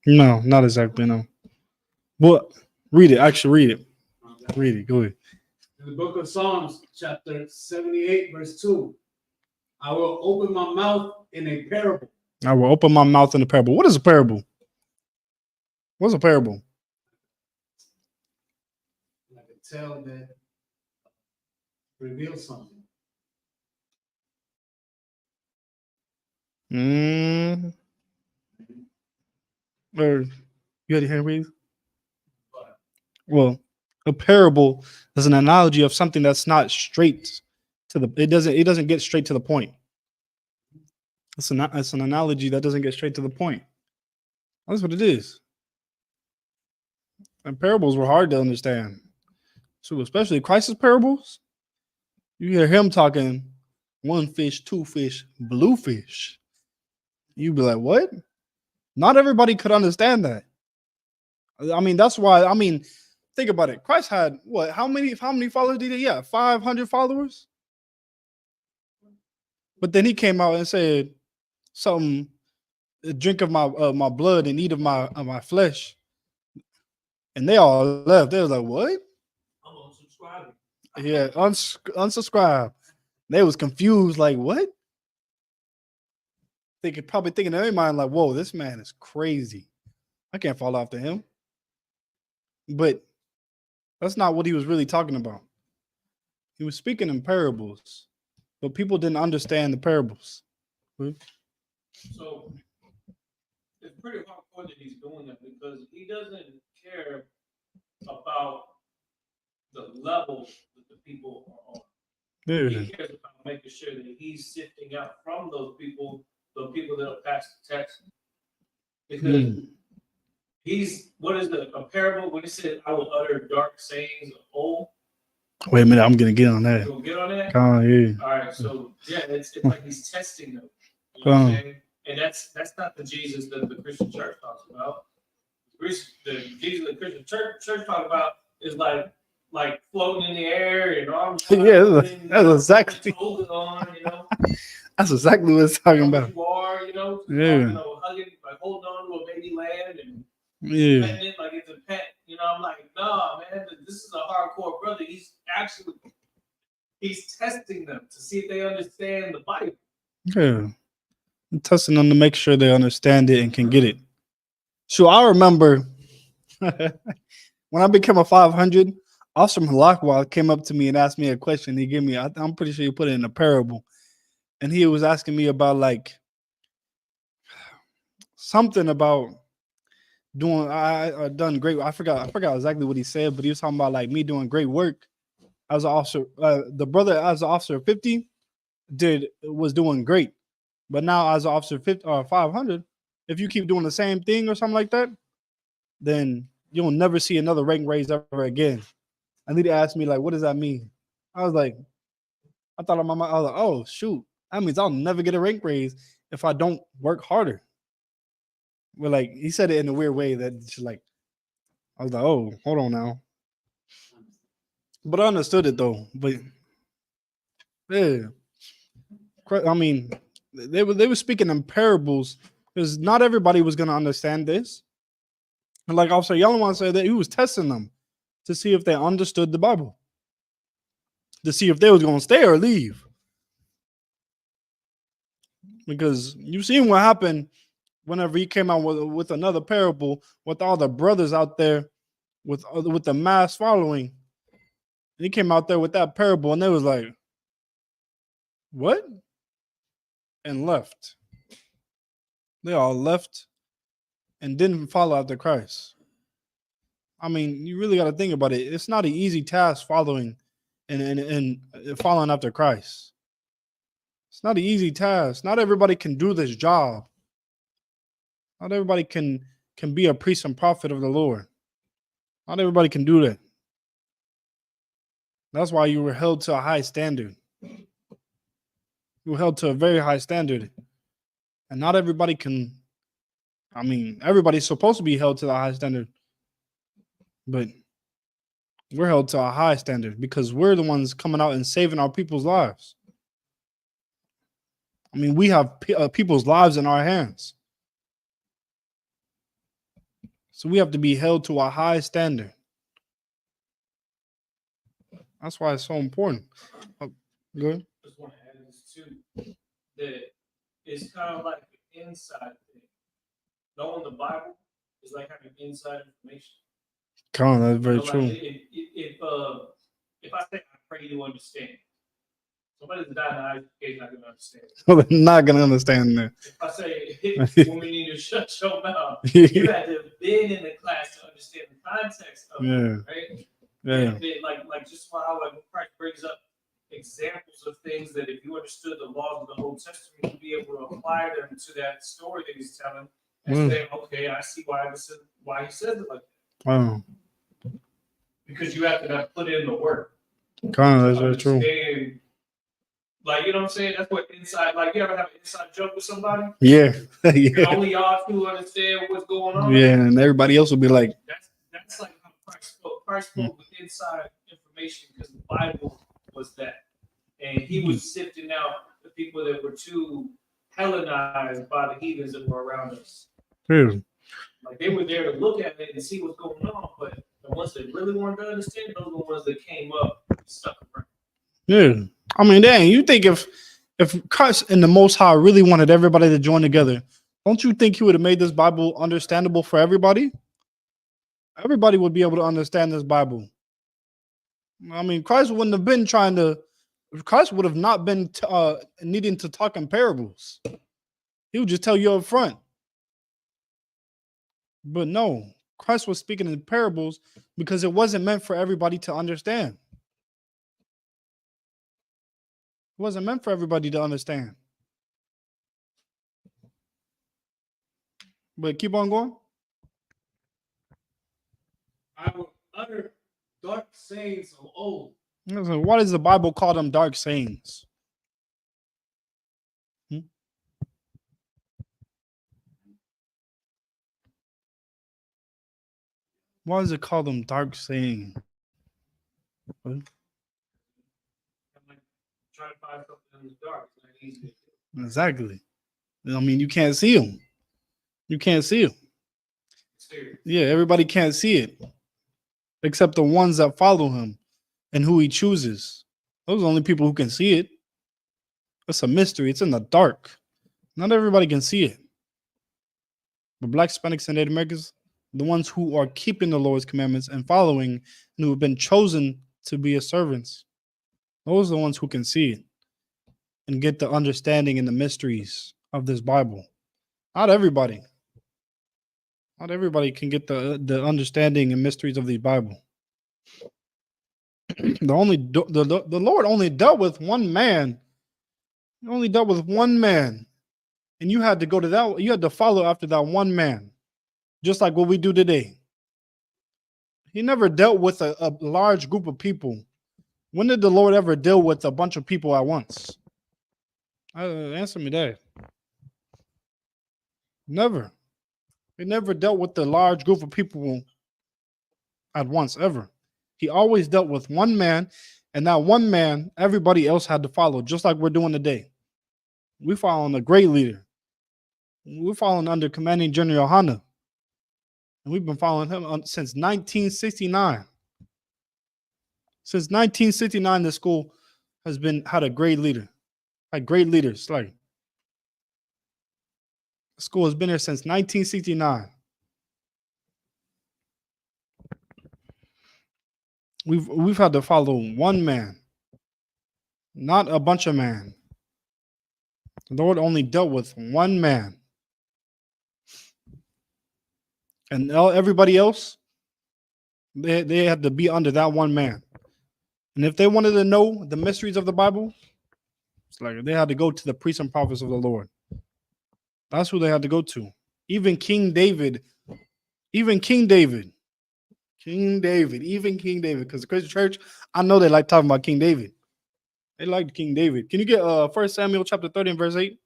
No, not exactly. No. What? Read it. Actually, read it. Read it. Go ahead. In the book of Psalms, chapter 78, verse 2, I will open my mouth in a parable. I will open my mouth in a parable. What is a parable? What's a parable? I can tell that reveal something. Or you had your hand raised? Well, a parable is an analogy of something that's not straight to the. It doesn't get straight to the point. It's an analogy that doesn't get straight to the point. That's what it is. And parables were hard to understand. So especially Christ's parables, you hear him talking 1 fish, 2 fish, blue fish. You'd be like, what? Not everybody could understand that. I mean, that's why, think about it. Christ had what? How many followers did he have? 500 followers. But then he came out and said something, drink of my blood and eat of my flesh. And they all left. They was like, what? I'm unsubscribing. Yeah, unsubscribe. They was confused, like, what? They could probably think in their mind, like, whoa, this man is crazy. I can't fall after him. But that's not what he was really talking about. He was speaking in parables, but people didn't understand the parables. So it's pretty hardcore that he's doing that because he doesn't care about the level that the people are on. Dude. He cares about making sure that he's sifting out from those people the people that'll pass the test. Because he's, what is a parable when he said, I will utter dark sayings of old? Wait a minute, I'm gonna get on that. You'll get on that? Yeah. All right, so yeah, it's like he's testing them. You know what I'm saying? And that's not the Jesus that the Christian church talks about. The Jesus the Christian church talks about is like floating in the air and arms. Yeah, that's exactly. On, you know? That's exactly what it's talking about. You are, you know, hugging, like holding on to a baby lamb and petting it like it's a pet. You know, I'm like, nah, man, this is a hardcore brother. He's testing them to see if they understand the Bible. Yeah. I'm testing them to make sure they understand it and can get it. So I remember when I became a 500, Officer Malakwa came up to me and asked me a question. He gave me, I'm pretty sure he put it in a parable. And he was asking me about like something about doing, I done great. I forgot exactly what he said, but he was talking about like me doing great work as an officer. The brother as an officer 50 was doing great. But now as an officer 500, if you keep doing the same thing or something like that, then you'll never see another rank raise ever again. And he asked me, like, what does that mean? I was like, I thought in my mind, I was like, oh, shoot. That means I'll never get a rank raise if I don't work harder. But like, he said it in a weird way that just like, I was like, oh, hold on now. But I understood it though. But yeah, I mean, they were speaking in parables because not everybody was gonna understand this. And like Officer Yellowman said, that he was testing them to see if they understood the Bible, to see if they was gonna stay or leave. Because you've seen what happened whenever he came out with another parable with all the brothers out there with the mass following. And he came out there with that parable and they was like, what? And left. They all left and didn't follow after Christ. I mean, you really got to think about it. It's not an easy task following and following after Christ. It's not an easy task. Not everybody can do this job. Not everybody can be a priest and prophet of the Lord. Not everybody can do that. That's why you were held to a high standard. You were held to a very high standard. And not everybody can, I mean, everybody's supposed to be held to the high standard. But we're held to a high standard because we're the ones coming out and saving our people's lives. I mean, we have people's lives in our hands. So we have to be held to a high standard. That's why it's so important. Good. Just want to add this too, that it's kind of like an inside thing. Knowing the Bible is like having inside information. Come on, that's very like true. If I say I pray you understand, somebody that's dying in high is not going to understand. They're not going to understand that. If I say when we need to shut your mouth, you had to have been in the class to understand the context of it, right? Yeah. Like just how like Christ brings up examples of things that if you understood the laws of the Old Testament, you'd be able to apply them to that story that he's telling and say, okay, I see why he says it like that. Wow. Because you have to have put in the work. Kind of, that's very true. Like, you know what I'm saying? That's what inside, like, you ever have an inside joke with somebody? Yeah. And only y'all two understand what's going on. Yeah, and everybody else will be like, that's like how Christ spoke with inside information because the Bible was that. And he was sifting out the people that were too Hellenized by the heathens that were around us. Like they were there to look at it and see what's going on, but the ones that really wanted to understand, those are the ones that came up and stuck around. Yeah. I mean, dang, you think if Christ and the Most High really wanted everybody to join together, don't you think he would have made this Bible understandable for everybody? Everybody would be able to understand this Bible. I mean, Christ would have not been needing to talk in parables. He would just tell you up front. But no, Christ was speaking in parables because it wasn't meant for everybody to understand. It wasn't meant for everybody to understand. But keep on going. I will utter dark sayings of old. Why does the Bible call them dark sayings? Why does it call them dark saying? Try to find something in the dark. It's not easy. Exactly. I mean, you can't see them. You can't see them. Yeah, everybody can't see it, except the ones that follow him and who he chooses. Those are the only people who can see it. It's a mystery. It's in the dark. Not everybody can see it. But Black, Hispanics, and Native Americans, the ones who are keeping the Lord's commandments and following, and who have been chosen to be his servants, those are the ones who can see it and get the understanding and the mysteries of this Bible. Not everybody. Not everybody can get the understanding and mysteries of the Bible. The Lord only dealt with one man. He only dealt with one man. And you had to go to that, you had to follow after that one man. Just like what we do today. He never dealt with a large group of people. When did the Lord ever deal with a bunch of people at once? Answer me that. Never. He never dealt with the large group of people at once, ever. He always dealt with one man, and that one man, everybody else had to follow, just like we're doing today. We're following a great leader. We're following under Commanding General Hanna. And we've been following him since 1969. Since 1969, the school has had a great leader. Had great leaders. Like, the school has been here since 1969. We've had to follow one man, not a bunch of men. The Lord only dealt with one man. And everybody else, they had to be under that one man. And if they wanted to know the mysteries of the Bible, it's like they had to go to the priests and prophets of the Lord. That's who they had to go to. Even King David, because the Christian church, I know they like talking about King David. They liked King David. Can you get 1 Samuel chapter 30 and verse 8?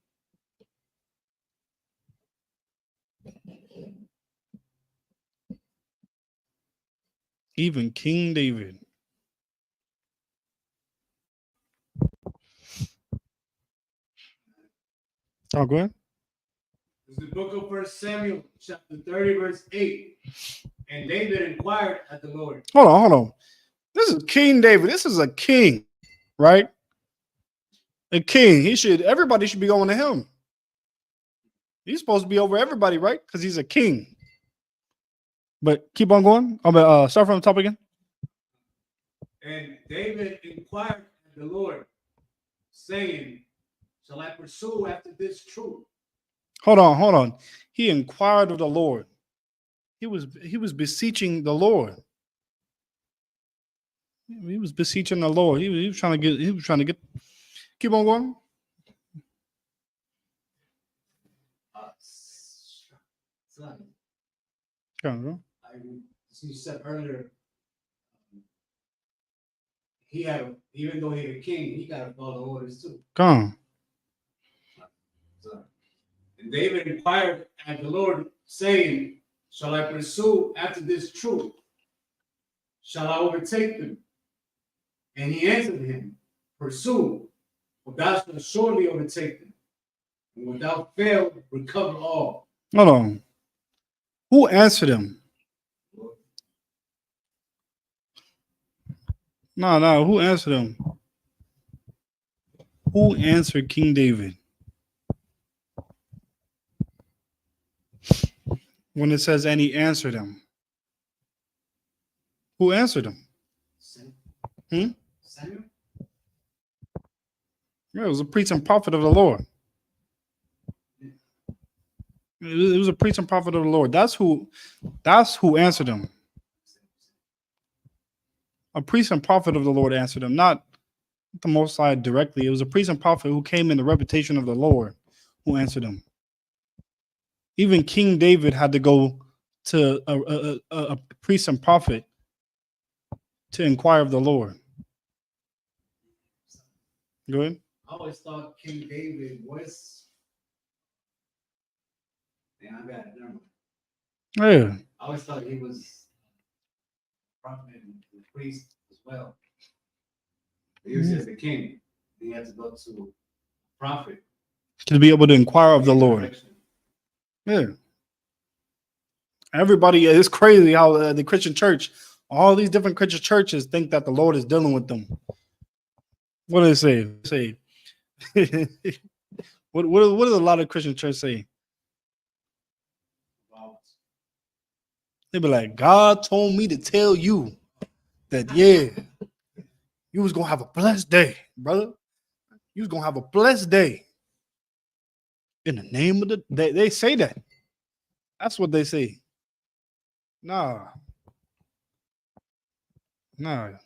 Even King David. Oh, go ahead. It's the book of 1 Samuel, chapter 30, verse 8. And David inquired at the Lord. Hold on. This is King David. This is a king, right? A king. Everybody should be going to him. He's supposed to be over everybody, right? Because he's a king. But keep on going. Start from the top again. And David inquired at the Lord, saying, shall I pursue after this truth? Hold on. He inquired of the Lord. He was beseeching the Lord. He was beseeching the Lord. He was trying to get. Keep on going. Son, Come as you said earlier, even though he's a king, he got to follow orders too. on. And David inquired at the Lord, saying, shall I pursue after this truth? shall I overtake them? And he answered him, pursue, for thou shalt surely overtake them, and without fail recover all. Hold on. Who answered him? No. Who answered him? Who answered King David? When it says, and he answered him. Who answered him? Samuel? Yeah, it was a priest and prophet of the Lord. It was a priest and prophet of the Lord. That's who answered him. A priest and prophet of the Lord answered him, not the Most High directly. It was a priest and prophet who came in the reputation of the Lord who answered him. Even King David had to go to a priest and prophet to inquire of the Lord. Go ahead. I always thought King David was. Yeah, I got it. Never mind. Yeah. I always thought he was a prophet and a priest as well. He was just the king. He had to go to a prophet To be able to inquire of the Lord. Yeah. Everybody, it's crazy how the Christian church, all these different Christian churches think that the Lord is dealing with them. What do they say? what does a lot of Christian church say? They be like, God told me to tell you that, yeah, you was going to have a blessed day, brother. You was going to have a blessed day. In the name of they say that. That's what they say. Nah.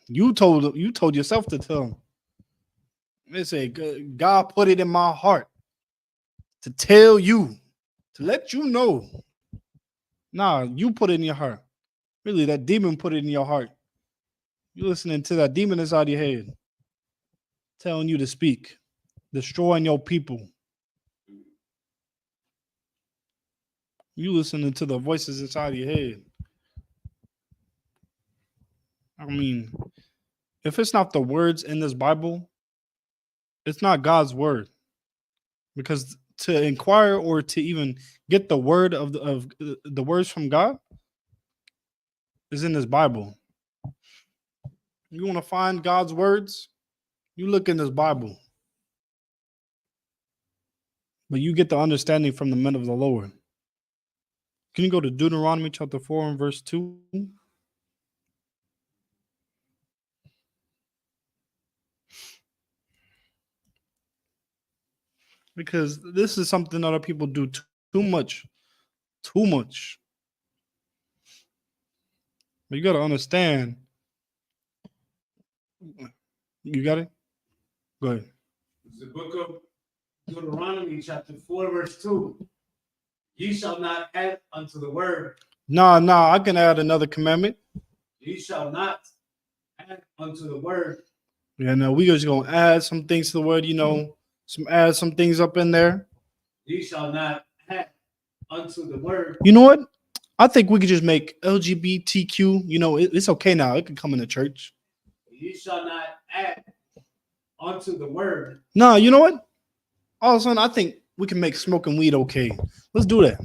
You told yourself to tell them. They say, God put it in my heart to tell you, to let you know. Nah, you put it in your heart. Really, that demon put it in your heart. You listening to that demon inside your head, telling you to speak, destroying your people. You listening to the voices inside your head. I mean, if it's not the words in this Bible, it's not God's word. Because to inquire or to even get the word of the words from God is in this Bible. You want to find God's words? You look in this Bible. But you get the understanding from the men of the Lord. Can you go to Deuteronomy chapter 4 and verse 2? Because this is something other people do too much. Too much. But you got to understand. You got it? Go ahead. It's the book of Deuteronomy, chapter 4, verse 2. Ye shall not add unto the word. Nah, I can add another commandment. Ye shall not add unto the word. Yeah, no, we just gonna add some things to the word, add some things up in there. Ye shall not add unto the word. You know what? I think we could just make LGBTQ, it's okay now. It can come in the church. Ye shall not add unto the word. No, you know what? All of a sudden, I think we can make smoking weed okay. Let's do that.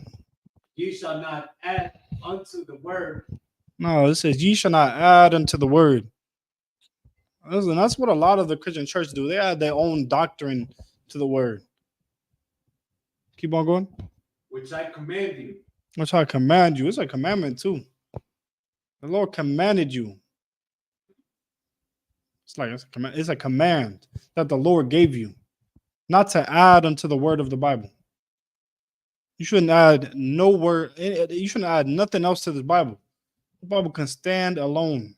Ye shall not add unto the word. No, it says, ye shall not add unto the word. Listen, that's what a lot of the Christian church do. They add their own doctrine to the word. Keep on going. Which I command you. Which I command you. It's a commandment too. The Lord commanded you. It's a command that the Lord gave you, not to add unto the word of the Bible. You shouldn't add no word. You shouldn't add nothing else to this Bible. The Bible can stand alone.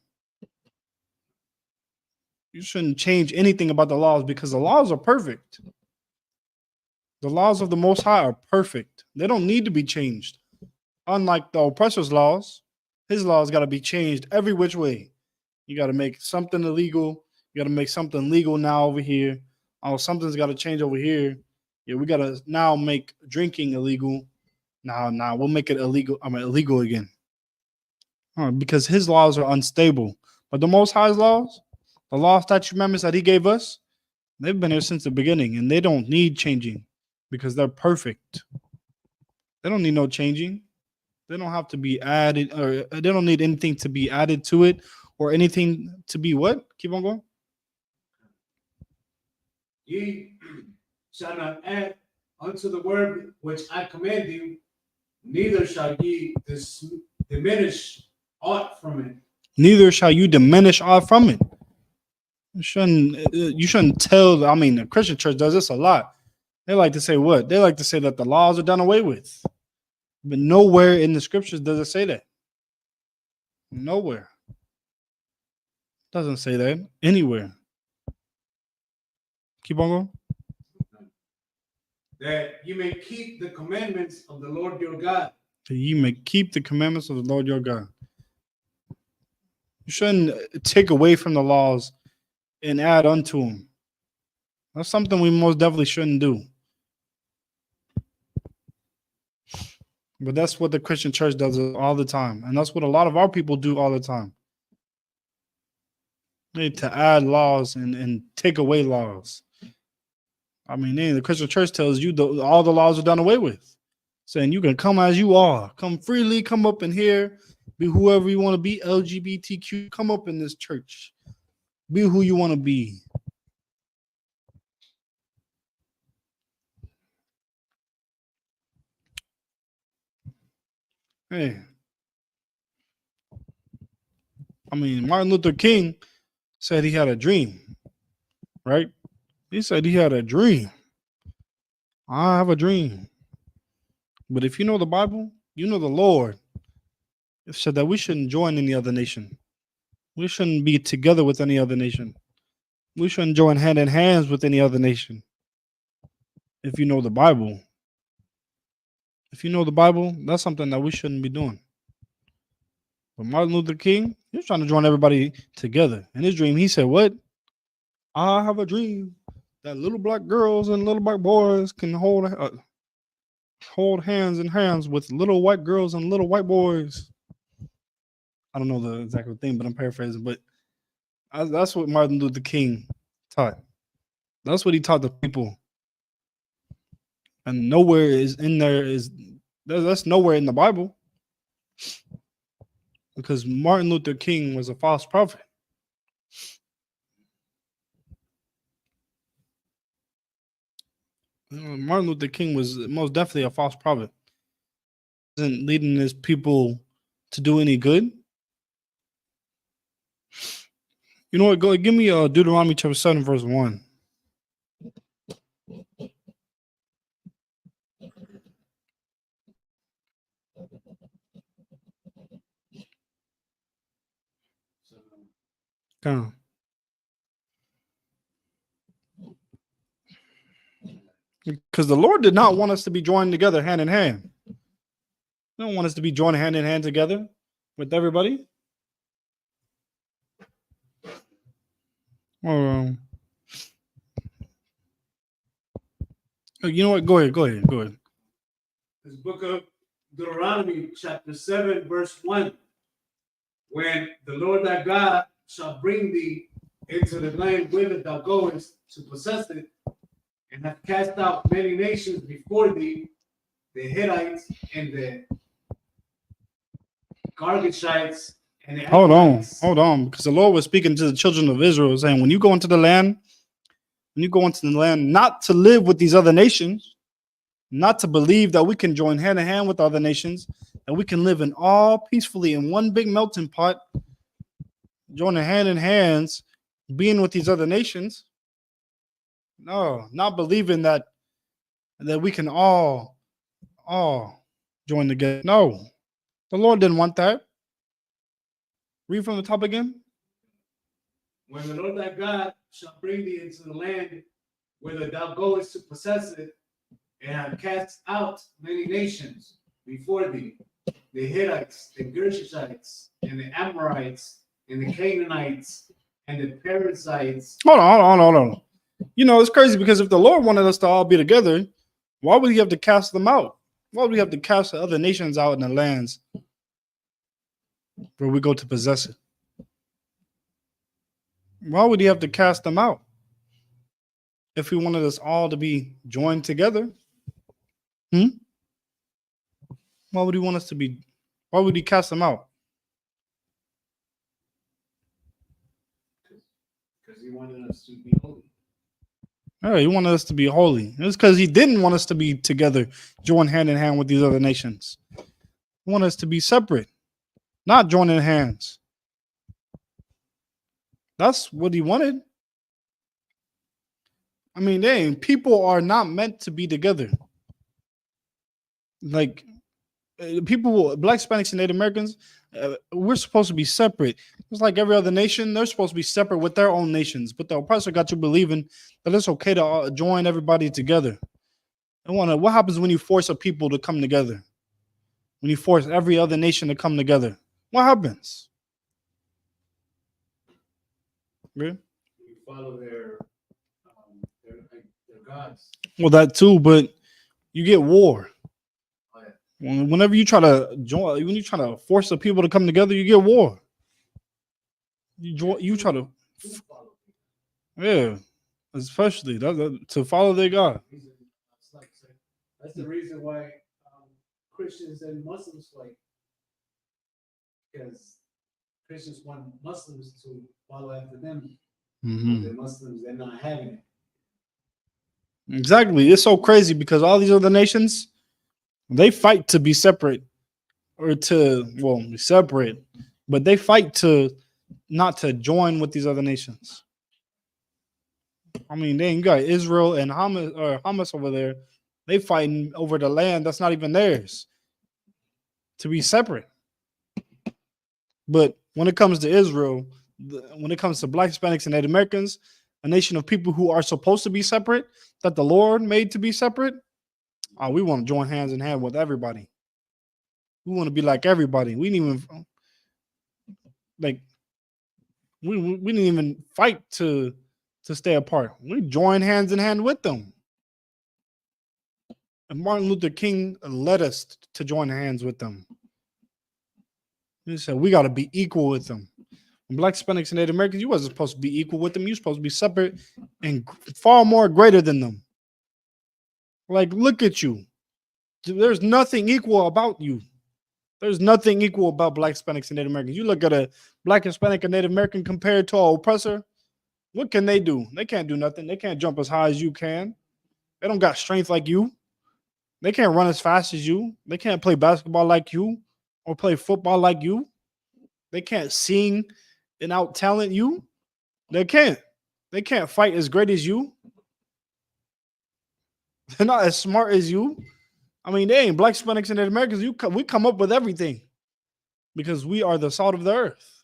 You shouldn't change anything about the laws because the laws are perfect. The laws of the Most High are perfect. They don't need to be changed. Unlike the oppressor's laws, his laws got to be changed every which way. You got to make something illegal. You got to make something legal now over here. Oh, something's got to change over here. Yeah, we got to now make drinking illegal. Nah, we'll make it illegal. Illegal again. Because his laws are unstable. But the Most High's laws, the law, statute, commandments that He gave us, they've been here since the beginning, and they don't need changing because they're perfect. They don't need no changing. They don't have to be added, or they don't need anything to be added to it, or anything to be what? Keep on going. Ye shall not add unto the word which I command you, neither shall ye diminish aught from it. Neither shall you diminish aught from it. You shouldn't tell. I mean, the Christian church does this a lot. They like to say what? They like to say that the laws are done away with. But nowhere in the scriptures does it say that. Nowhere. Doesn't say that anywhere. Keep on going. That you may keep the commandments of the Lord your God. That you may keep the commandments of the Lord your God. You shouldn't take away from the laws and add unto them. That's something we most definitely shouldn't do. But that's what the Christian church does all the time. And that's what a lot of our people do all the time. They need to add laws and take away laws. I mean, the Christian church tells you all the laws are done away with. Saying you can come as you are. Come freely, come up in here. Be whoever you want to be, LGBTQ. Come up in this church. Be who you want to be. Hey. I mean, Martin Luther King said he had a dream, right? He said he had a dream. I have a dream. But if you know the Bible, you know the Lord. It said that we shouldn't join any other nation. We shouldn't be together with any other nation. We shouldn't join hand in hands with any other nation. If you know the Bible. If you know the Bible, that's something that we shouldn't be doing. But Martin Luther King, he was trying to join everybody together. In his dream, he said, what? I have a dream that little black girls and little black boys can hold hands in hands with little white girls and little white boys. I don't know the exact thing, but I'm paraphrasing. But that's what Martin Luther King taught. That's what he taught the people. And nowhere is in that's nowhere in the Bible. Because Martin Luther King was a false prophet. Martin Luther King was most definitely a false prophet. He wasn't leading his people to do any good. You know what? Go give me Deuteronomy chapter 7, verse 1. Come. Because the Lord did not want us to be joined together hand in hand. He don't want us to be joined hand in hand together with everybody. You know what? Go ahead. This book of Deuteronomy, chapter 7, verse 1. When the Lord thy God shall bring thee into the land whither thou goest to possess it, and have cast out many nations before thee, the Hittites and the Girgashites and the Amorites. Hold on, because the Lord was speaking to the children of Israel, saying, when you go into the land, not to live with these other nations, not to believe that we can join hand in hand with other nations, and we can live in all peacefully in one big melting pot, joining hand in hands, being with these other nations. No, not believing that we can all join together. No, the Lord didn't want that. Read from the top again. When the Lord thy God shall bring thee into the land whither thou goest to possess it, and have cast out many nations before thee, the Hittites, the Girgashites, and the Amorites, and the Canaanites, and the Perizzites. Hold on. You know, it's crazy because if the Lord wanted us to all be together, why would he have to cast them out? Why would we have to cast the other nations out in the lands where we go to possess it? Why would he have to cast them out if he wanted us all to be joined together? Hmm? Why would he want us to be? Why would he cast them out? Because he wanted us to be holy. Oh, he wanted us to be holy. It's because he didn't want us to be together, join hand in hand with these other nations. He wanted us to be separate, not joining hands. That's what he wanted. I mean, dang, people are not meant to be together. Like people, Black, Hispanics, and Native Americans, we're supposed to be separate. It's like every other nation; they're supposed to be separate with their own nations. But the oppressor got you believing that it's okay to join everybody together. What happens when you force a people to come together? When you force every other nation to come together, what happens? Yeah. You follow their gods. Well, that too, but you get war. Oh, yeah. Whenever you try to join, when you try to force the people to come together, you get war. You try to, yeah, especially to follow their God. That's the reason why Christians and Muslims fight, because Christians want Muslims to follow after them. Mm-hmm. The Muslims, they're not having it. Exactly. It's so crazy because all these other nations, they fight to be separate or be separate, but they fight to not to join with these other nations. I mean, then you got Israel and Hamas over there. They fighting over the land that's not even theirs to be separate. But when it comes to Israel, when it comes to Black, Hispanics, and Native Americans, a nation of people who are supposed to be separate, that the Lord made to be separate, we want to join hands in hand with everybody. We want to be like everybody. We didn't even we didn't even fight to stay apart. We joined hands in hand with them. And Martin Luther King led us to join hands with them. He said we got to be equal with them. And Black, Hispanics, and Native Americans, you wasn't supposed to be equal with them. You're supposed to be separate and far more greater than them. Like, look at you. There's nothing equal about you. There's nothing equal about Black, Hispanics, and Native Americans. You look at a Black, Hispanic, and Native American compared to an oppressor. What can they do? They can't do nothing. They can't jump as high as you can. They don't got strength like you. They can't run as fast as you. They can't play basketball like you or play football like you. They can't sing and out talent you. They can't. They can't fight as great as you. They're not as smart as you. I mean, they ain't Black, Hispanics, and Native Americans. We come up with everything because we are the salt of the earth.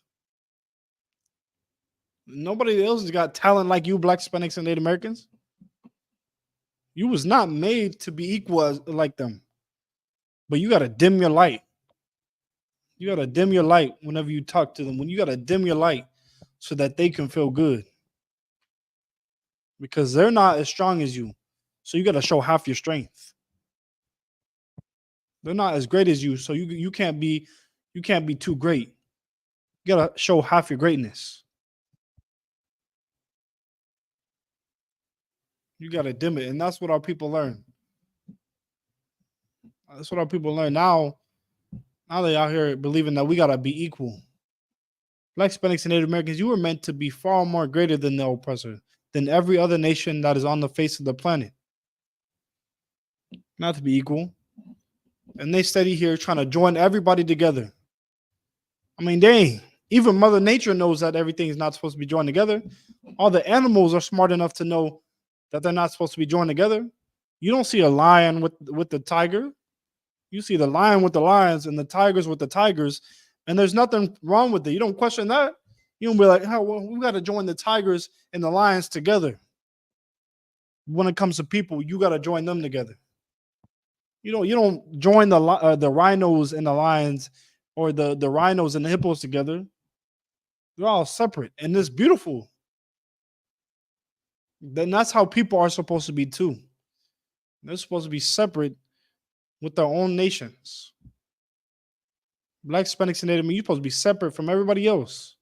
Nobody else has got talent like you, Black, Hispanics, and Native Americans. You was not made to be equal like them. But you got to dim your light. You got to dim your light whenever you talk to them. When you got to dim your light so that they can feel good. Because they're not as strong as you. So you got to show half your strength. They're not as great as you, so you can't be too great. You got to show half your greatness. You got to dim it, and that's what our people learn. That's what our people learn now. Now they out here believing that we got to be equal. Black, Hispanics, and Native Americans, you were meant to be far more greater than the oppressor, than every other nation that is on the face of the planet. Not to be equal. And they steady here trying to join everybody together. I mean, dang, even Mother Nature knows that everything is not supposed to be joined together. All the animals are smart enough to know that they're not supposed to be joined together. You don't see a lion with the tiger. You see the lion with the lions and the tigers with the tigers, and there's nothing wrong with it. You don't question that. You don't be like, oh, well, we got to join the tigers and the lions together. When it comes to people, you got to join them together. You don't join the rhinos and the lions or the rhinos and the hippos together. They're all separate, and it's beautiful. Then that's how people are supposed to be too. They're supposed to be separate with their own nations. Black, Hispanics, and Native Americans, you're supposed to be separate from everybody else.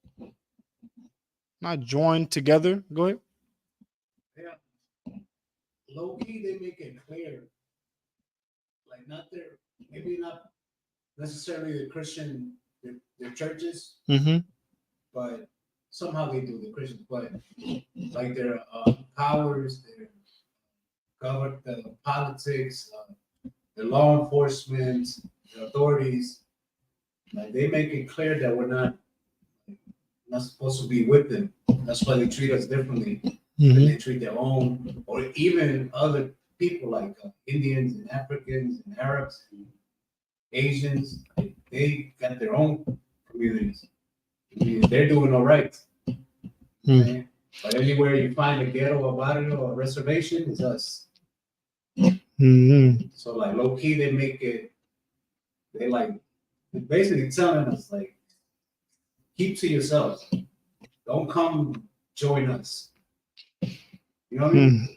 not joined together. Go ahead. Yeah. Low key, they make it clear. Like, not their, maybe not necessarily the Christian, their churches, Mm-hmm. but somehow they do, the Christians, but like their powers, their government, the politics, the law enforcement, the authorities, like they make it clear that we're not supposed to be with them. That's why they treat us differently than they treat their own, or even other people like Indians and Africans and Arabs and Asians. They got their own communities. I mean, they're doing all right. Okay? But anywhere you find a ghetto, a barrio, or a reservation, it's us. Mm-hmm. So like low key, they make it. They like they're basically telling us like, keep to yourselves. Don't come join us. You know what I mean?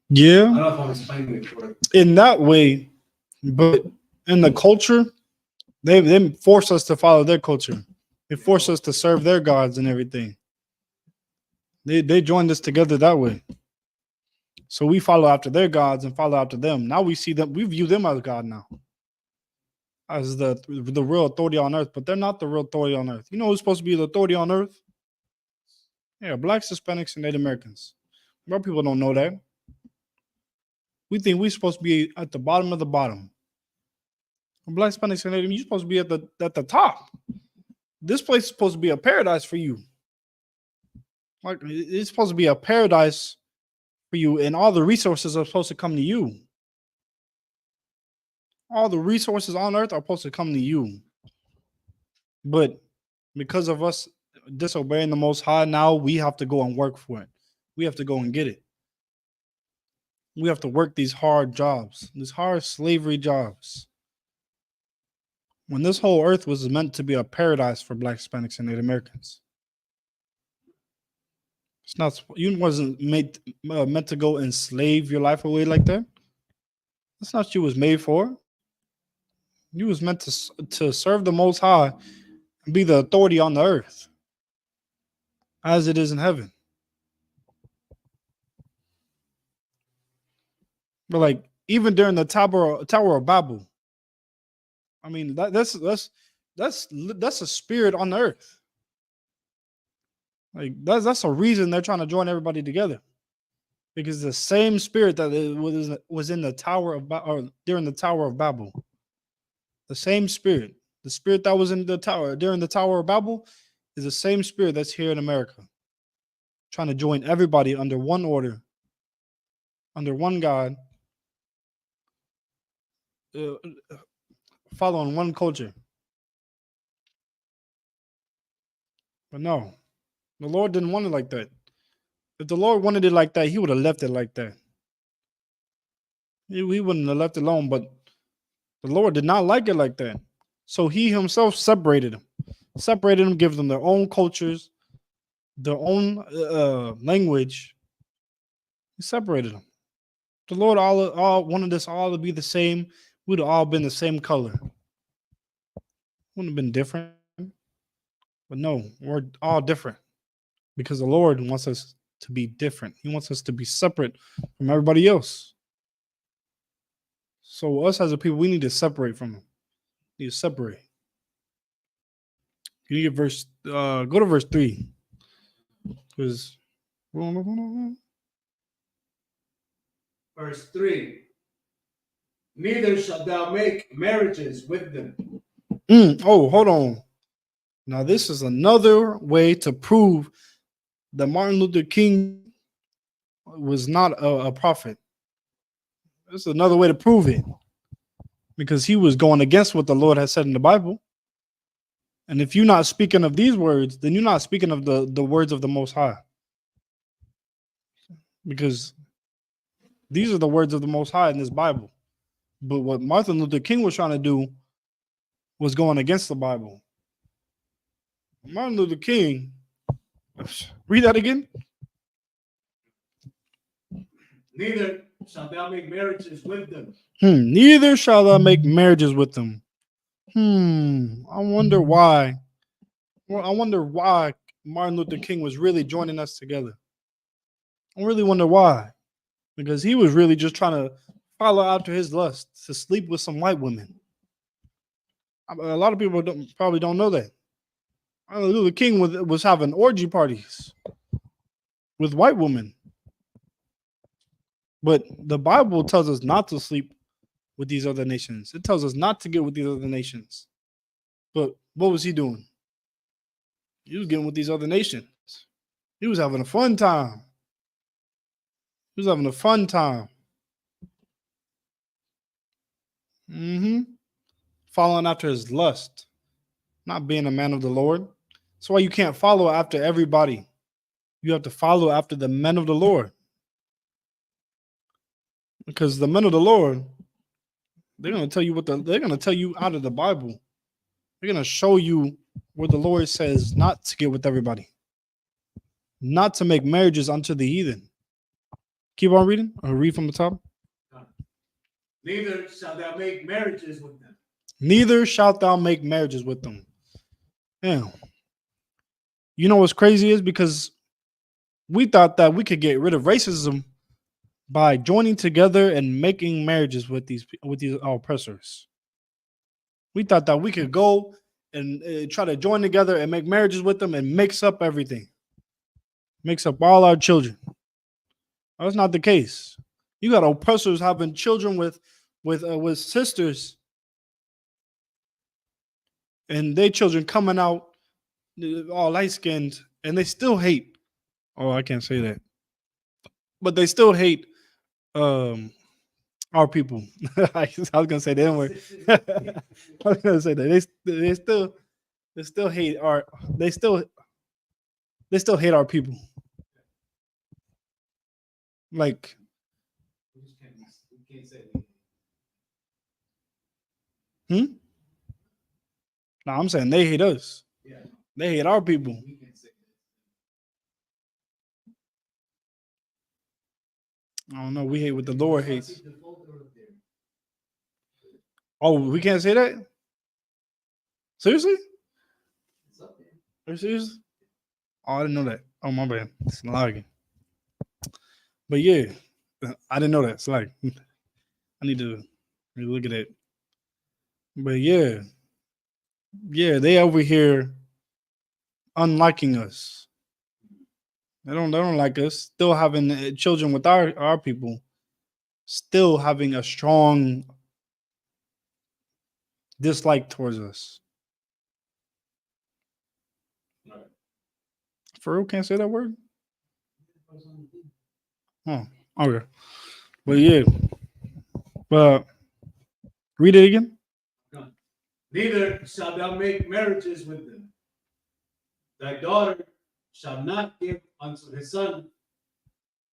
Yeah. I don't know if I'm explaining it correctly. In that way, but in the culture, they force us to follow their culture. They force us to serve their gods and everything. They joined us together that way. So we follow after their gods and follow after them. Now we see them, we view them as God now. As the real authority on earth, but they're not the real authority on earth. You know who's supposed to be the authority on earth? Yeah, blacks, Hispanics, and Native Americans. More people don't know that. We think we're supposed to be at the bottom of the bottom. Black, Hispanics, and Native, you're supposed to be at the top. This place is supposed to be a paradise for you. Like, it's supposed to be a paradise for you, and all the resources are supposed to come to you. All the resources on earth are supposed to come to you. But because of us disobeying the Most High, now we have to go and work for it. We have to go and get it. We have to work these hard jobs, these hard slavery jobs. When this whole earth was meant to be a paradise for Black, Hispanics, and Native Americans. It's not. You wasn't meant to go enslave your life away like that. That's not what you was made for. You was meant to serve the Most High and be the authority on the earth, as it is in heaven. But like even during the Tower of Babel, I mean that's a spirit on the earth. Like that's a reason they're trying to join everybody together, because the same spirit that was in the Tower of or during the Tower of Babel, the same spirit, the spirit that was in the tower during the Tower of Babel, is the same spirit that's here in America, trying to join everybody under one order, under one God, following one culture. But no. The Lord didn't want it like that. If the Lord wanted it like that, he would have left it like that. He wouldn't have left it alone, but the Lord did not like it like that. So he himself separated them, gave them their own cultures, their own language. He separated them. The Lord all wanted us all to be the same. We'd have all been the same color. Wouldn't have been different. But no, we're all different. Because the Lord wants us to be different. He wants us to be separate from everybody else. So us as a people, we need to separate from them. We need to separate. You need go to verse 3. Because Verse 3. Neither shalt thou make marriages with them. Oh, hold on. Now this is another way to prove that Martin Luther King was not a prophet. This is another way to prove it, because he was going against what the Lord has said in the Bible. And if you're not speaking of these words, then you're not speaking of the words of the Most High, because these are the words of the Most High in this Bible. But what Martin Luther King was trying to do was going against the Bible. Martin Luther King, read that again. Neither shalt thou make marriages with them. Neither shall thou make marriages with them. I wonder why. Well, I wonder why Martin Luther King was really joining us together. I really wonder why. Because he was really just trying to follow after his lust to sleep with some white women. A lot of people probably don't know that. Martin Luther King was having orgy parties with white women. But the Bible tells us not to sleep with these other nations. It tells us not to get with these other nations. But what was he doing? He was getting with these other nations. He was having a fun time. He was having a fun time. Following after his lust, not being a man of the Lord. That's why you can't follow after everybody. You have to follow after the men of the Lord. Because the men of the Lord, they're going to tell you they're going to tell you out of the Bible. They're going to show you where the Lord says not to get with everybody, not to make marriages unto the heathen. Keep on reading. I'll read from the top. Neither shalt thou make marriages with them. Neither shalt thou make marriages with them. Yeah. You know what's crazy is because we thought that we could get rid of racism by joining together and making marriages with these oppressors. We thought that we could go and try to join together and make marriages with them and mix up everything, mix up all our children. That's not the case. You got oppressors having children with sisters, and their children coming out all light skinned, and they still hate. Oh, I can't say that, but they still hate our people. I was gonna say the N-word. I was gonna say that they still hate our people. Like, We can't say no, I'm saying they hate us. yeah. They hate our people. We can't say I don't know. We hate what the Lord hates. Oh, we can't say that? Seriously? Are you serious? Oh, I didn't know that. Oh, my bad. It's lagging. But yeah, I didn't know that. It's like, I need to really look at it. But yeah, they over here unliking us. They don't like us. Still having children with our people. Still having a strong dislike towards us. Right. For real, can't say that word? Oh, okay. But yeah. But read it again. Neither shalt thou make marriages with them. Thy daughter shall not give unto his son.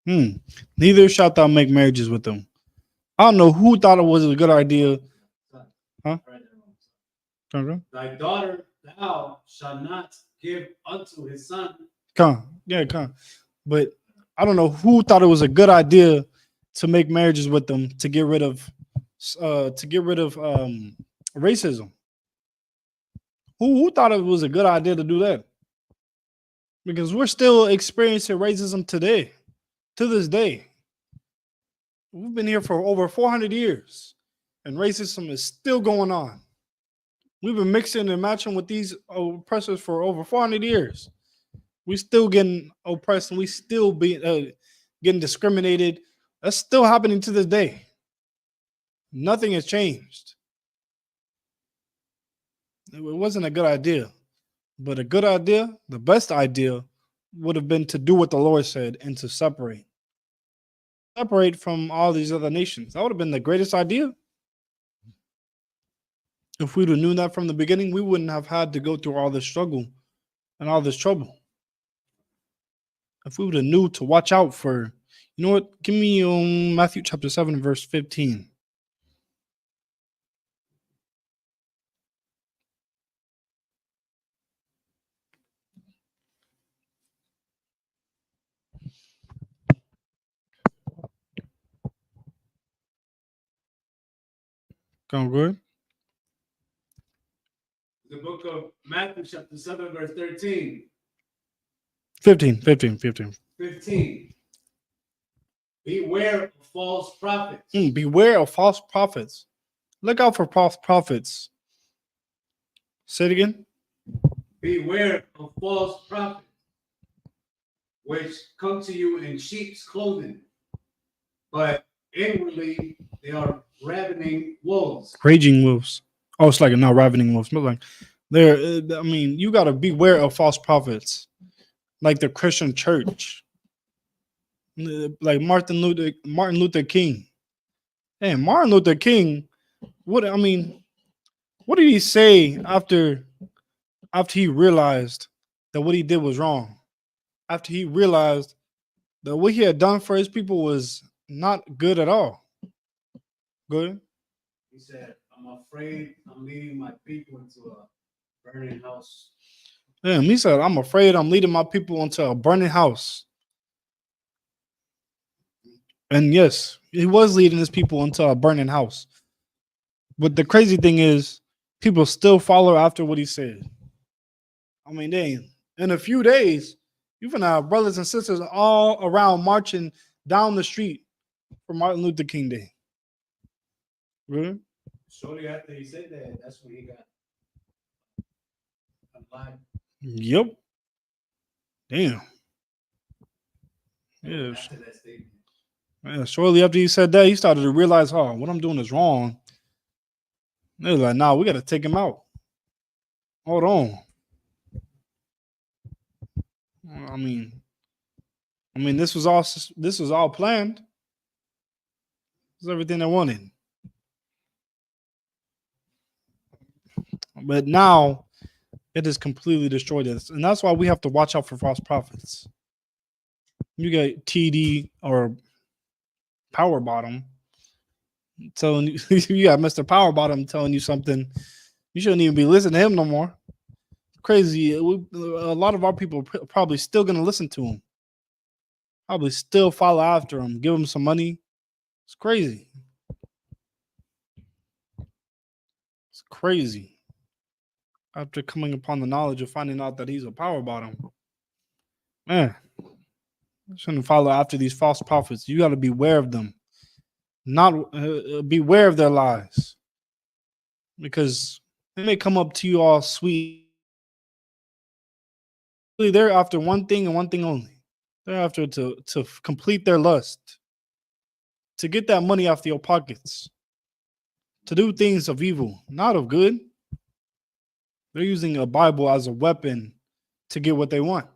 Neither shalt thou make marriages with them. I don't know who thought it was a good idea. Huh? Okay. Thy daughter thou shalt not give unto his son. Come. But I don't know who thought it was a good idea to make marriages with them to get rid of racism. Who thought it was a good idea to do that? Because we're still experiencing racism today, to this day. We've been here for over 400 years, and racism is still going on. We've been mixing and matching with these oppressors for over 400 years. We still getting oppressed, and we still getting discriminated. That's still happening to this day. Nothing has changed. It wasn't a good idea, but a good idea, the best idea, would have been to do what the Lord said and to separate from all these other nations. That would have been the greatest idea. If we'd have known that from the beginning, we wouldn't have had to go through all this struggle and all this trouble. If we would have knew to watch out for, you know what? Give me Matthew chapter 7, verse 15. Come good. The book of Matthew, chapter 7, verse 13. 15. 15. Beware of false prophets. Beware of false prophets. Look out for false prophets. Say it again. Beware of false prophets, which come to you in sheep's clothing, but inwardly they are ravening wolves. Raging wolves. Oh, it's like not ravening wolves, but like they're. I mean, you got to beware of false prophets, like the Christian church, like Martin Luther King. And Martin Luther King, what did he say after he realized that what he did was wrong? After he realized that what he had done for his people was not good at all. Good. He said, I'm afraid I'm leading my people into a burning house. Yeah, he said, I'm afraid I'm leading my people into a burning house. And yes, he was leading his people into a burning house. But the crazy thing is, people still follow after what he said. I mean, dang, in a few days, you're going to have brothers and sisters all around marching down the street for Martin Luther King Day. Really? Shortly after he said that, that's when he got alive. Yep. Damn. Yeah. After that statement. Yeah, shortly after he said that, he started to realize, oh, what I'm doing is wrong. They were like, nah, we got to take him out. Hold on. I mean, this was all planned. This is everything they wanted. But now it has completely destroyed us. And that's why we have to watch out for false prophets. You get TD or Power Bottom telling you, you got Mr. Power Bottom telling you something. You shouldn't even be listening to him no more. Crazy. A lot of our people are probably still going to listen to him. Probably still follow after him. Give him some money. It's crazy. It's crazy. After coming upon the knowledge of finding out that he's a power bottom. Man, you shouldn't follow after these false prophets. You got to beware of them. Not beware of their lies. Because they may come up to you all sweet. They're after one thing and one thing only. They're after to complete their lust. To get that money off your pockets. To do things of evil, not of good. They're using a Bible as a weapon to get what they want.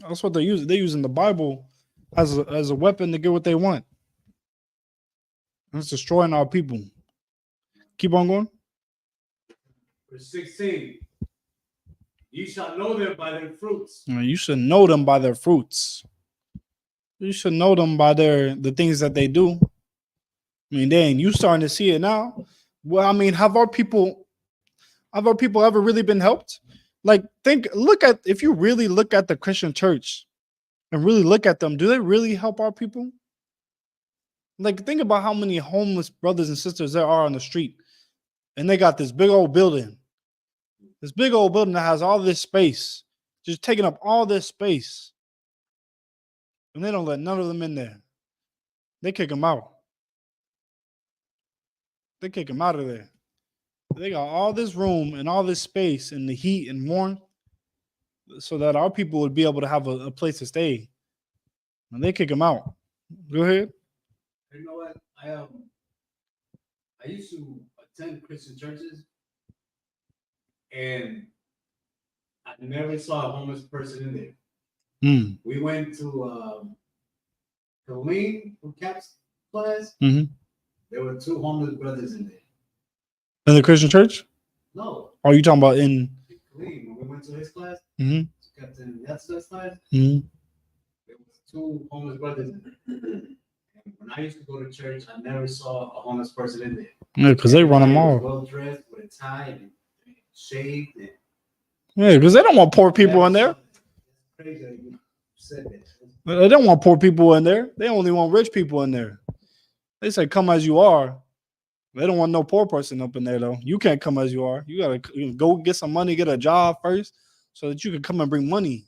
That's what they're using. They're using the Bible as a weapon to get what they want. And it's destroying our people. Keep on going. Verse 16. You shall know them by their fruits. You should know them by their fruits. You should know them by the things that they do. I mean, dang, you starting to see it now. Well, I mean, have our people ever really been helped? Like, if you really look at the Christian church and really look at them, do they really help our people? Like, think about how many homeless brothers and sisters there are on the street. And they got this big old building. This big old building that has all this space, just taking up all this space. And they don't let none of them in there. They kick them out. They kick them out of there. They got all this room and all this space and the heat and warmth so that our people would be able to have a place to stay. And they kick them out. Go ahead. You know what? I used to attend Christian churches, and I never saw a homeless person in there. We went to Colleen from Cap's class. There were 2 homeless brothers in there. In the Christian church? No. Are you talking about in Colleen, when we went to his class, Captain Yats's class, there was 2 homeless brothers in there. And when I used to go to church, I never saw a homeless person in there. Yeah, because they run them all. Well dressed with a tie and shaved. Yeah, because they don't want poor people in there. Crazy that you said that. They don't want poor people in there. They only want rich people in there. They say, come as you are. They don't want no poor person up in there, though. You can't come as you are. You got to go get some money, get a job first, so that you can come and bring money.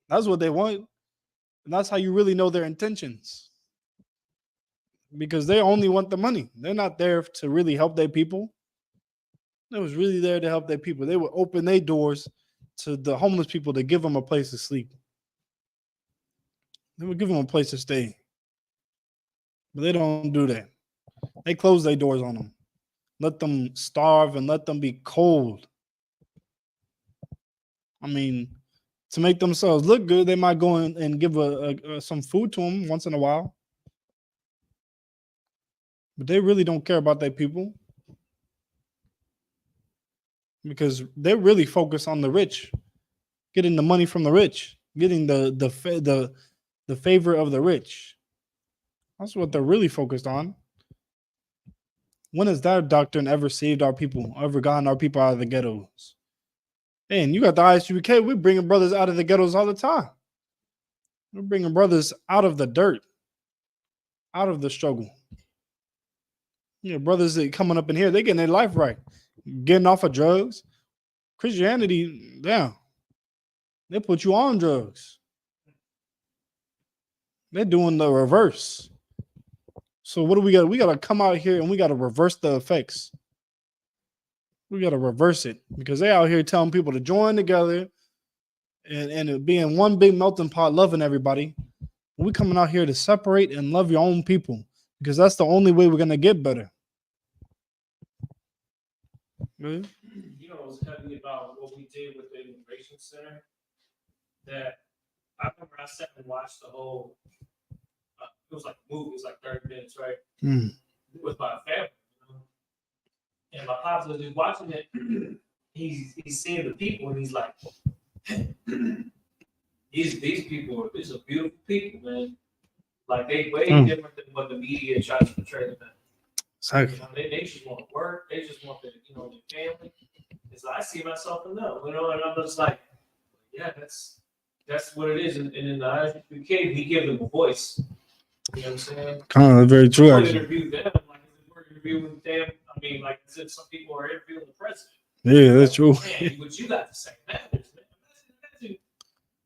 That's what they want. And that's how you really know their intentions. Because they only want the money. They're not there to really help their people. They was really there to help their people. They would open their doors to the homeless people to give them a place to sleep. They would give them a place to stay. But they don't do that. They close their doors on them. Let them starve and let them be cold. I mean, to make themselves look good, they might go in and give some food to them once in a while. But they really don't care about their people because they're really focused on the rich, getting the money from the rich, getting the favor of the rich. That's what they're really focused on. When has that doctrine ever saved our people, ever gotten our people out of the ghettos? And you got the Isupk, we're bringing brothers out of the ghettos all the time. We're bringing brothers out of the dirt, out of the struggle. Yeah, brothers that coming up in here, they getting their life right, getting off of drugs. Christianity, yeah, they put you on drugs. They're doing the reverse. So what do we got? We got to come out here and we got to reverse the effects. We got to reverse it because they out here telling people to join together and it being one big melting pot, loving everybody. We coming out here to separate and love your own people because that's the only way we're gonna get better. You know what's heavy about what we did with the immigration center? That I remember I sat and watched the whole. It was like a movie. It was like 30 minutes, right? With my family. And my pops was just watching it. He's seeing the people, and he's like, these people, these are beautiful people, man. Like they way different than what the media tries to portray them. Exactly. You know, they just want to work. They just want their family. It's like I see myself in them, and I'm just like, yeah, that's what it is. And in the Isupk, we give them a voice. You know what I'm saying? That's very true. Actually, interview them like we're interviewing them. I mean, like as if some people are interviewing the president. Yeah, that's true. Man, what you got to say matters, man. Imagine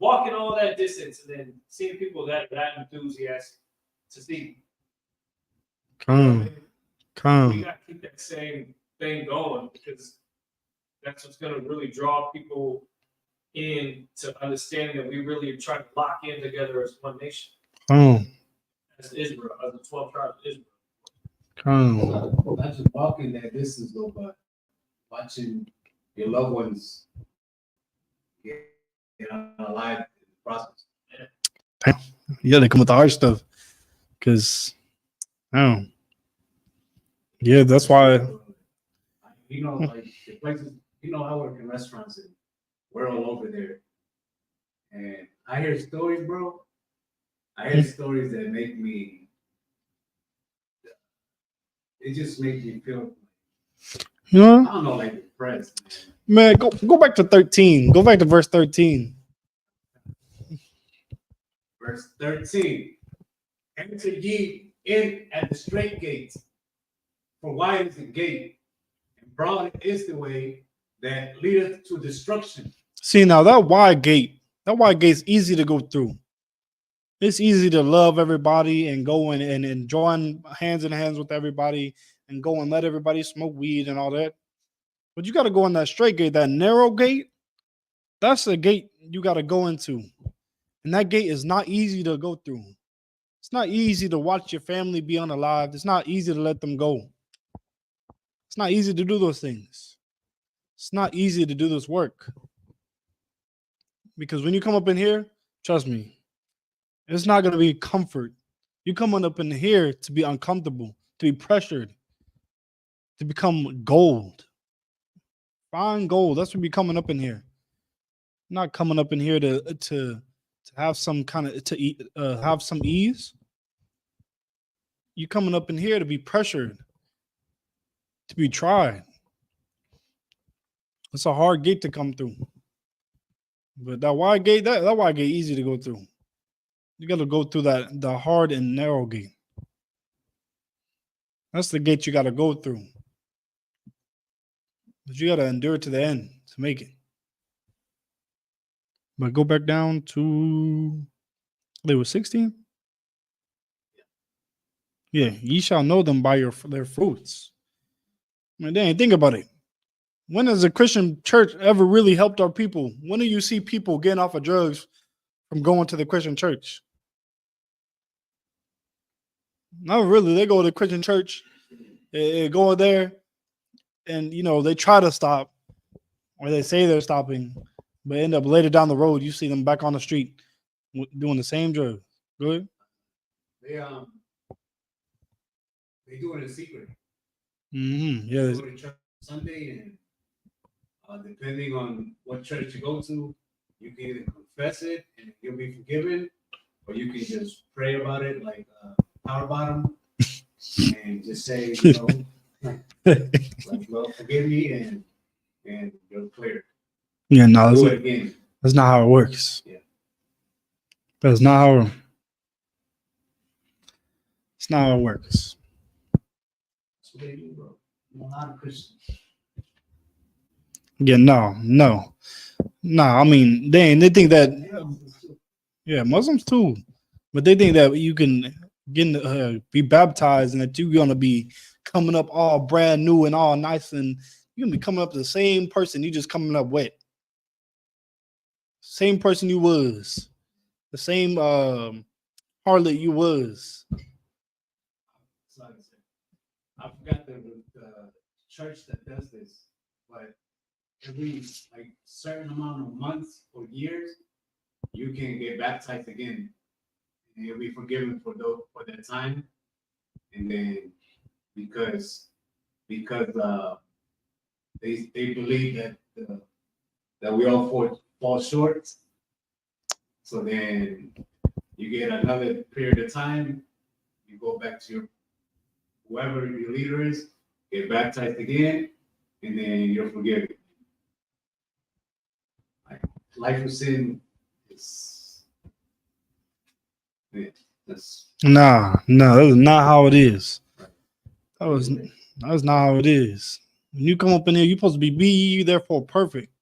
walking all that distance and then seeing people that enthusiastic to see. Come. We got to keep that same thing going because that's what's going to really draw people in to understanding that we really are trying to lock in together as one nation. As Israel, as the 12 tribes of Israel. Not just walking that distance, though, but watching your loved ones get alive in the process. Yeah, they come with the hard stuff. Because, yeah, that's why. You know, like the places, I work in restaurants and we're all over there. And I hear stories, bro. I hear stories that make me, it just makes me feel, I don't know, like depressed. Man, go back to 13. Go back to verse 13. Verse 13. Enter ye in at the straight gate, for wide is the gate, and broad is the way that leadeth to destruction. See, now that wide gate's easy to go through. It's easy to love everybody and go and join hands in hands with everybody and go and let everybody smoke weed and all that. But you got to go in that straight gate, that narrow gate. That's the gate you got to go into. And that gate is not easy to go through. It's not easy to watch your family be unalived. It's not easy to let them go. It's not easy to do those things. It's not easy to do this work. Because when you come up in here, trust me, it's not going to be comfort. You're coming up in here to be uncomfortable, to be pressured, to become gold. Fine gold. That's what you're coming up in here. Not coming up in here to have some kind of have some ease. You're coming up in here to be pressured, to be tried. It's a hard gate to come through. But that wide gate, that wide gate easy to go through. You got to go through the hard and narrow gate. That's the gate you got to go through. But you got to endure to the end to make it. But go back down to they were 16. Yeah, ye shall know them by their fruits. I mean, dang, think about it. When has a Christian church ever really helped our people? When do you see people getting off of drugs from going to the Christian church? Not really. They go to the Christian church, they go there, and they try to stop, or they say they're stopping, but end up later down the road, you see them back on the street doing the same drug. Go ahead. They do it in secret. Yeah. They go to church Sunday, and depending on what church you go to, you can either confess it and you'll be forgiven, or you can just pray about it like power bottom and just say, like, Lord, forgive me, and you're clear. Yeah, no, Do it again. That's not how it works. Yeah. That's not how. It's not how it works. That's what they do, bro. A lot of Christians. Yeah, no. I mean, they think that. Yeah, Muslims too, but they think that you can be baptized and that you're gonna be coming up all brand new and all nice, and you're gonna be coming up the same person. You just coming up wet. Same person you was, the same harlot you was. I forgot the church that does this, but every like certain amount of months or years, you can get baptized again, and you'll be forgiven for that time. And then because they believe that we all fall short, so then you get another period of time. You go back to whoever your leader is, get baptized again, and then you're forgiven. Like, life of sin is that's Nah, that is not how it is. That was not how it is. When you come up in here, you're supposed to be ye therefore perfect.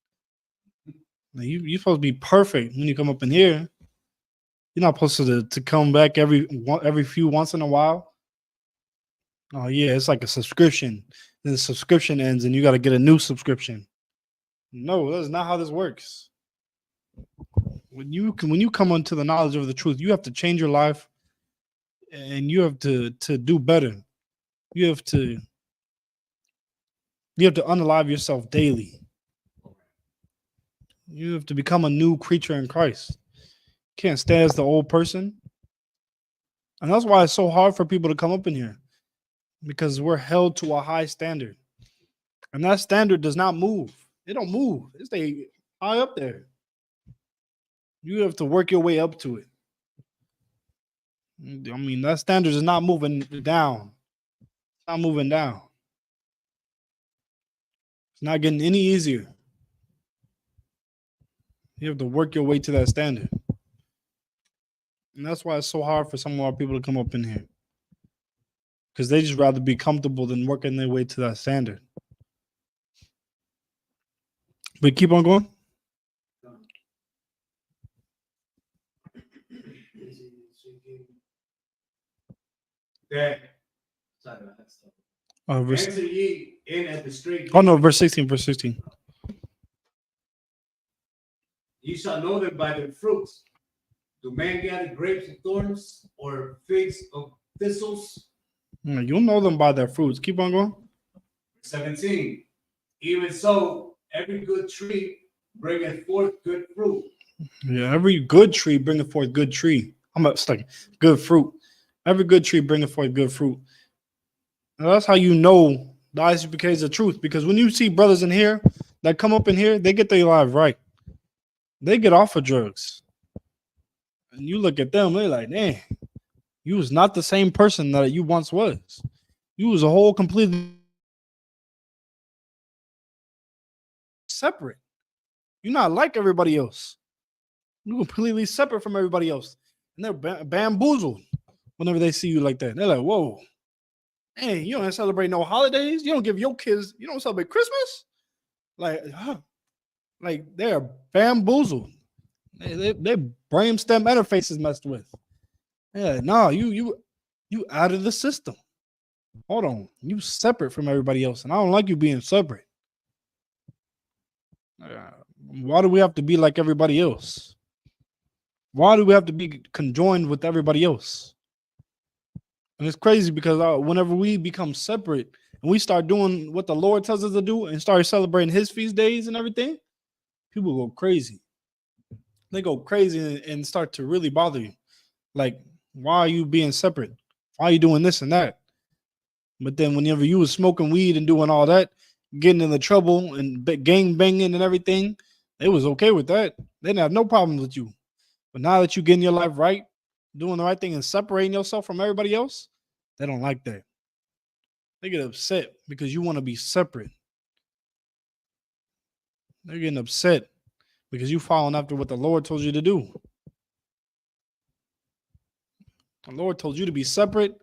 Like, you're supposed to be perfect when you come up in here. You're not supposed to come back every few once in a while. Oh yeah, it's like a subscription. Then the subscription ends, and you got to get a new subscription. No, that's not how this works. When you come into the knowledge of the truth, you have to change your life, and you have to do better. You have to unalive yourself daily. You have to become a new creature in Christ. You can't stay as the old person. And that's why it's so hard for people to come up in here, because we're held to a high standard. And that standard does not move. It don't move. It stay high up there. You have to work your way up to it. I mean, that standard is not moving down. It's not moving down. It's not getting any easier. You have to work your way to that standard. And that's why it's so hard for some of our people to come up in here. Because they just rather be comfortable than working their way to that standard. But keep on going. Verse, enter ye in at the straight gate. oh no, verse 16. Ye shall know them by their fruits. Do men gather grapes of thorns or figs of thistles? You'll know them by their fruits. Keep on going. 17. Even so, every good tree bringeth forth good fruit. Yeah, every good tree bringeth forth good tree. Good fruit. Every good tree bringeth forth good fruit. And that's how you know the Isupk is the truth. Because when you see brothers in here that come up in here, they get their lives right. They get off of drugs. And you look at them, they're like, "Man, you was not the same person that you once was. You was a whole completely separate. You're not like everybody else. You're completely separate from everybody else." And they're bamboozled whenever they see you like that. They're like, "Whoa, hey, you don't celebrate no holidays. You don't give your kids, you don't celebrate Christmas." Like they're bamboozled. They brainstem interface is messed with. Yeah, no, you out of the system. Hold on, you separate from everybody else, and I don't like you being separate. Why do we have to be like everybody else? Why do we have to be conjoined with everybody else? And it's crazy because whenever we become separate and we start doing what the Lord tells us to do and start celebrating His feast days and everything, people go crazy. They go crazy and start to really bother you. Like, why are you being separate? Why are you doing this and that? But then whenever you was smoking weed and doing all that, getting into trouble and gang banging and everything, they was okay with that. They didn't have no problems with you. But now that you're getting your life right, doing the right thing and separating yourself from everybody else, they don't like that. They get upset because you want to be separate. They're getting upset because you following after what the Lord told you to do. The Lord told you to be separate,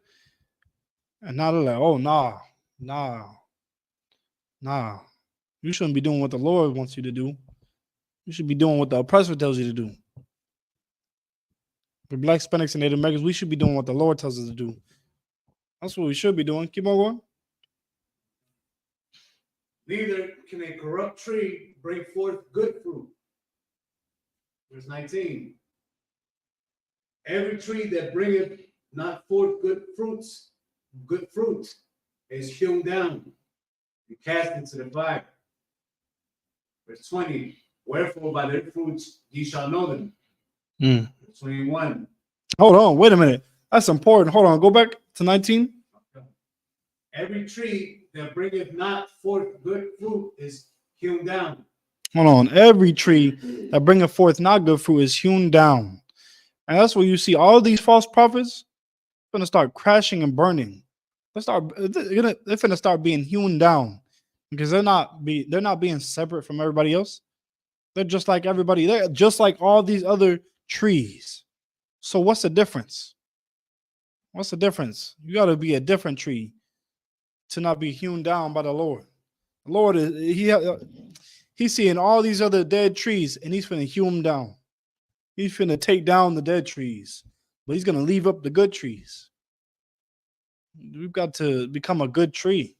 and now they're like, oh, nah. You shouldn't be doing what the Lord wants you to do. You should be doing what the oppressor tells you to do. For Black, Hispanics, and Native Americans, we should be doing what the Lord tells us to do. That's what we should be doing. Keep on going. Neither can a corrupt tree bring forth good fruit. Verse 19. Every tree that bringeth not forth good fruit is hewn down and cast into the fire. Verse 20. Wherefore by their fruits ye shall know them. Verse 21. Hold on, wait a minute. That's important. Hold on, go back to 19. Every tree that bringeth not forth good fruit is hewn down. Hold on. Every tree that bringeth forth not good fruit is hewn down. And that's where you see all these false prophets going to start crashing and burning. They're going to start being hewn down because they're not being separate from everybody else. They're just like everybody. They're just like all these other trees. So what's the difference? What's the difference? You got to be a different tree to not be hewn down by the Lord. The Lord he's seeing all these other dead trees and he's finna hew them down. He's finna take down the dead trees, but he's gonna leave up the good trees. We've got to become a good tree.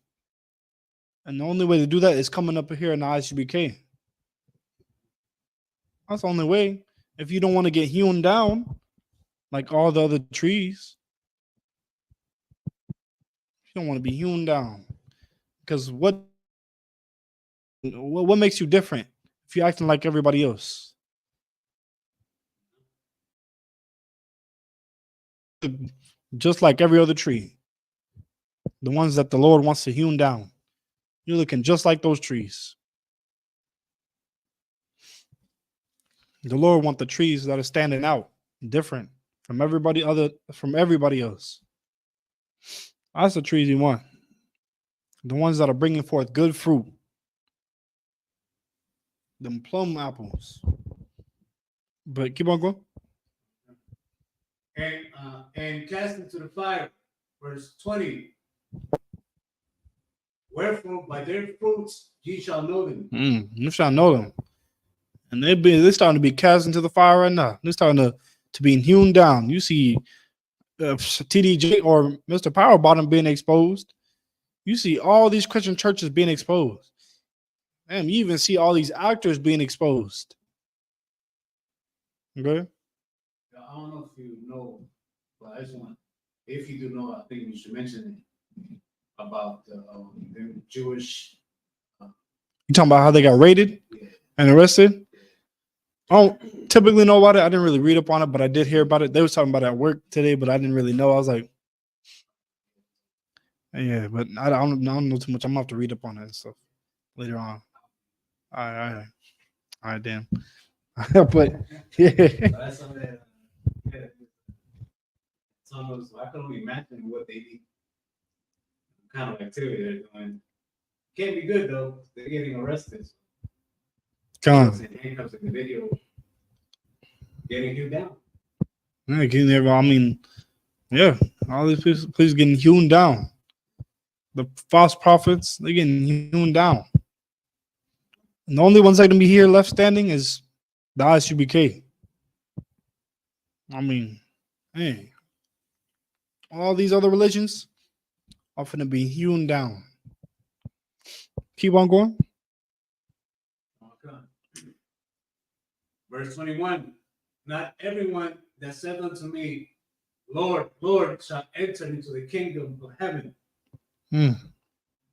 And the only way to do that is coming up here in the Isupk. That's the only way. If you don't want to get hewn down like all the other trees, you don't want to be hewn down. Because what makes you different if you're acting like everybody else? Just like every other tree. The ones that the Lord wants to hewn down. You're looking just like those trees. The Lord wants the trees that are standing out, different from everybody else. That's the trees He wants. The ones that are bringing forth good fruit. Them plum apples. But keep on going. And cast into the fire. Verse 20. Wherefore by their fruits ye shall know them. You shall know them. And they're starting to be cast into the fire right now. They're starting to be hewn down. You see TDJ or Mr. Power Bottom being exposed. You see all these Christian churches being exposed. And you even see all these actors being exposed. Okay? I don't know if you know, but I just want, if you do know, I think you should mention it about the Jewish. You talking about how they got raided and arrested? I don't typically know about it. I didn't really read up on it, but I did hear about it. They was talking about it at work today, but I didn't really know. I was like, yeah, but I don't know too much. I'm gonna have to read up on it and stuff later on. All right, damn. But yeah. That's something that, it's almost, I can only imagine what they need, kind of activity they're doing. Can't be good though. They're getting arrested. Come on. Handcuffs in the video, getting you down. Yeah, I mean, yeah, all these people getting hewn down. The false prophets, they're getting hewn down. And the only ones that can be here left standing is the Isupk. I mean, hey, all these other religions are going to be hewn down. Keep on going. Okay. Verse 21. Not everyone that saith unto me, Lord, Lord, shall enter into the kingdom of heaven,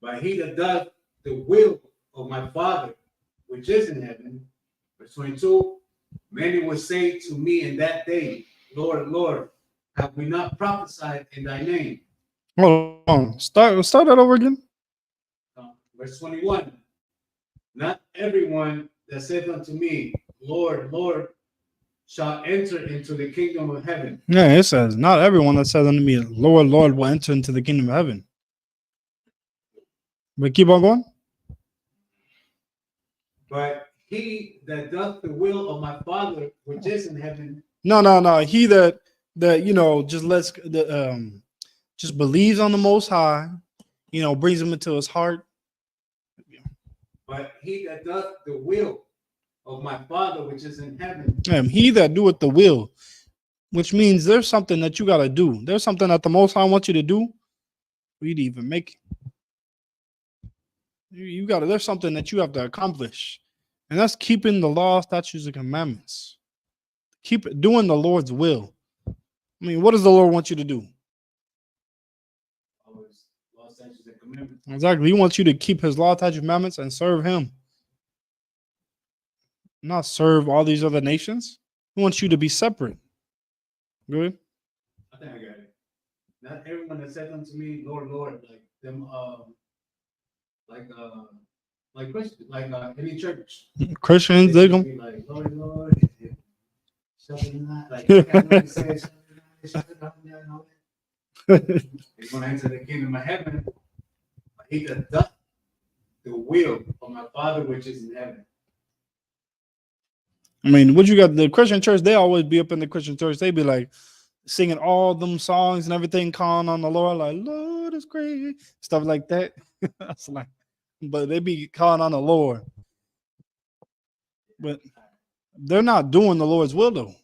but he that doth the will of my Father, which is in heaven. Verse 22. Many will say to me in that day, Lord, Lord, have we not prophesied in thy name? Hold on. Start that over again. Verse 21. Not everyone that saith unto me, Lord, Lord, shall enter into the kingdom of heaven. Yeah, it says, not everyone that says unto me, Lord, Lord, will enter into the kingdom of heaven. But keep on going. But he that doth the will of my Father which is in heaven. No. He that just believes on the Most High, brings him into his heart. But he that doth the will of my Father which is in heaven. He that doeth the will, which means there's something that you got to do. There's something that the Most High wants you to do for you to even make it. There's something that you have to accomplish. And that's keeping the law, statutes, and commandments. Keep doing the Lord's will. I mean, what does the Lord want you to do? Law, statutes, and commandments. Exactly. He wants you to keep his law, statutes, commandments, and serve him. Not serve all these other nations. He wants you to be separate. Good. I think I got it. Not everyone that said unto me, Lord, Lord, like them, like Christian, like any church. Christians, they go. Like, Lord, Lord, like they're gonna enter the kingdom of heaven. But he that doth the will of my Father which is in heaven. I mean, what you got? The Christian church, they always be up in the Christian church. They be like singing all them songs and everything, calling on the Lord, like Lord is great, stuff like that. That's like, but they be calling on the Lord, but they're not doing the Lord's will though.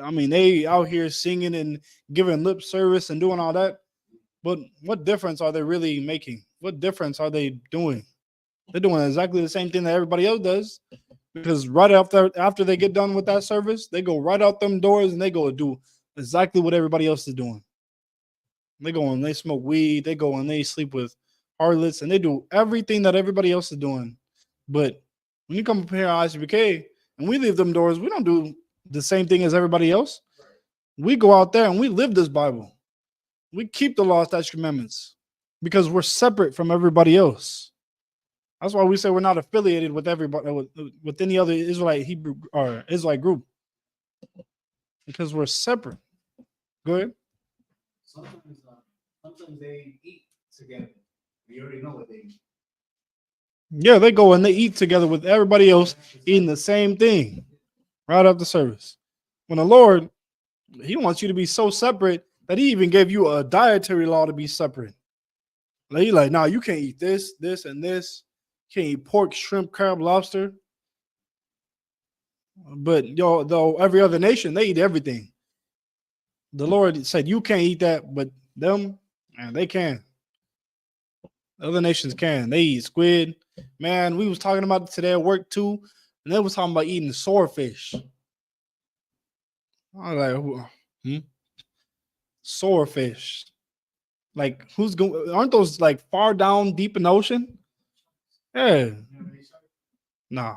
I mean, they out here singing and giving lip service and doing all that, but what difference are they really making? What difference are they doing? They're doing exactly the same thing that everybody else does. Because right after they get done with that service, they go right out them doors and they go do exactly what everybody else is doing. They go and they smoke weed, they go and they sleep with harlots, and they do everything that everybody else is doing. But when you come up here at Isupk and we leave them doors, we don't do the same thing as everybody else. We go out there and we live this Bible. We keep the law, statutes, commandments because we're separate from everybody else. That's why we say we're not affiliated with everybody, with any other Israelite Hebrew or Israelite group, because we're separate. Go ahead. Sometimes they eat together. We already know what they eat. Yeah, they go and they eat together with everybody else, eating the same thing right after service. When the Lord, he wants you to be so separate that he even gave you a dietary law to be separate. Like, he's like, no, you can't eat this, this, and this. Can't eat pork, shrimp, crab, lobster. But though every other nation, they eat everything. The Lord said you can't eat that, but them, man, they can. Other nations can. They eat squid. Man, we was talking about it today at work too, and they was talking about eating swordfish. I was like, swordfish. Like, who's going? Aren't those like far down deep in the ocean? Yeah. Nah.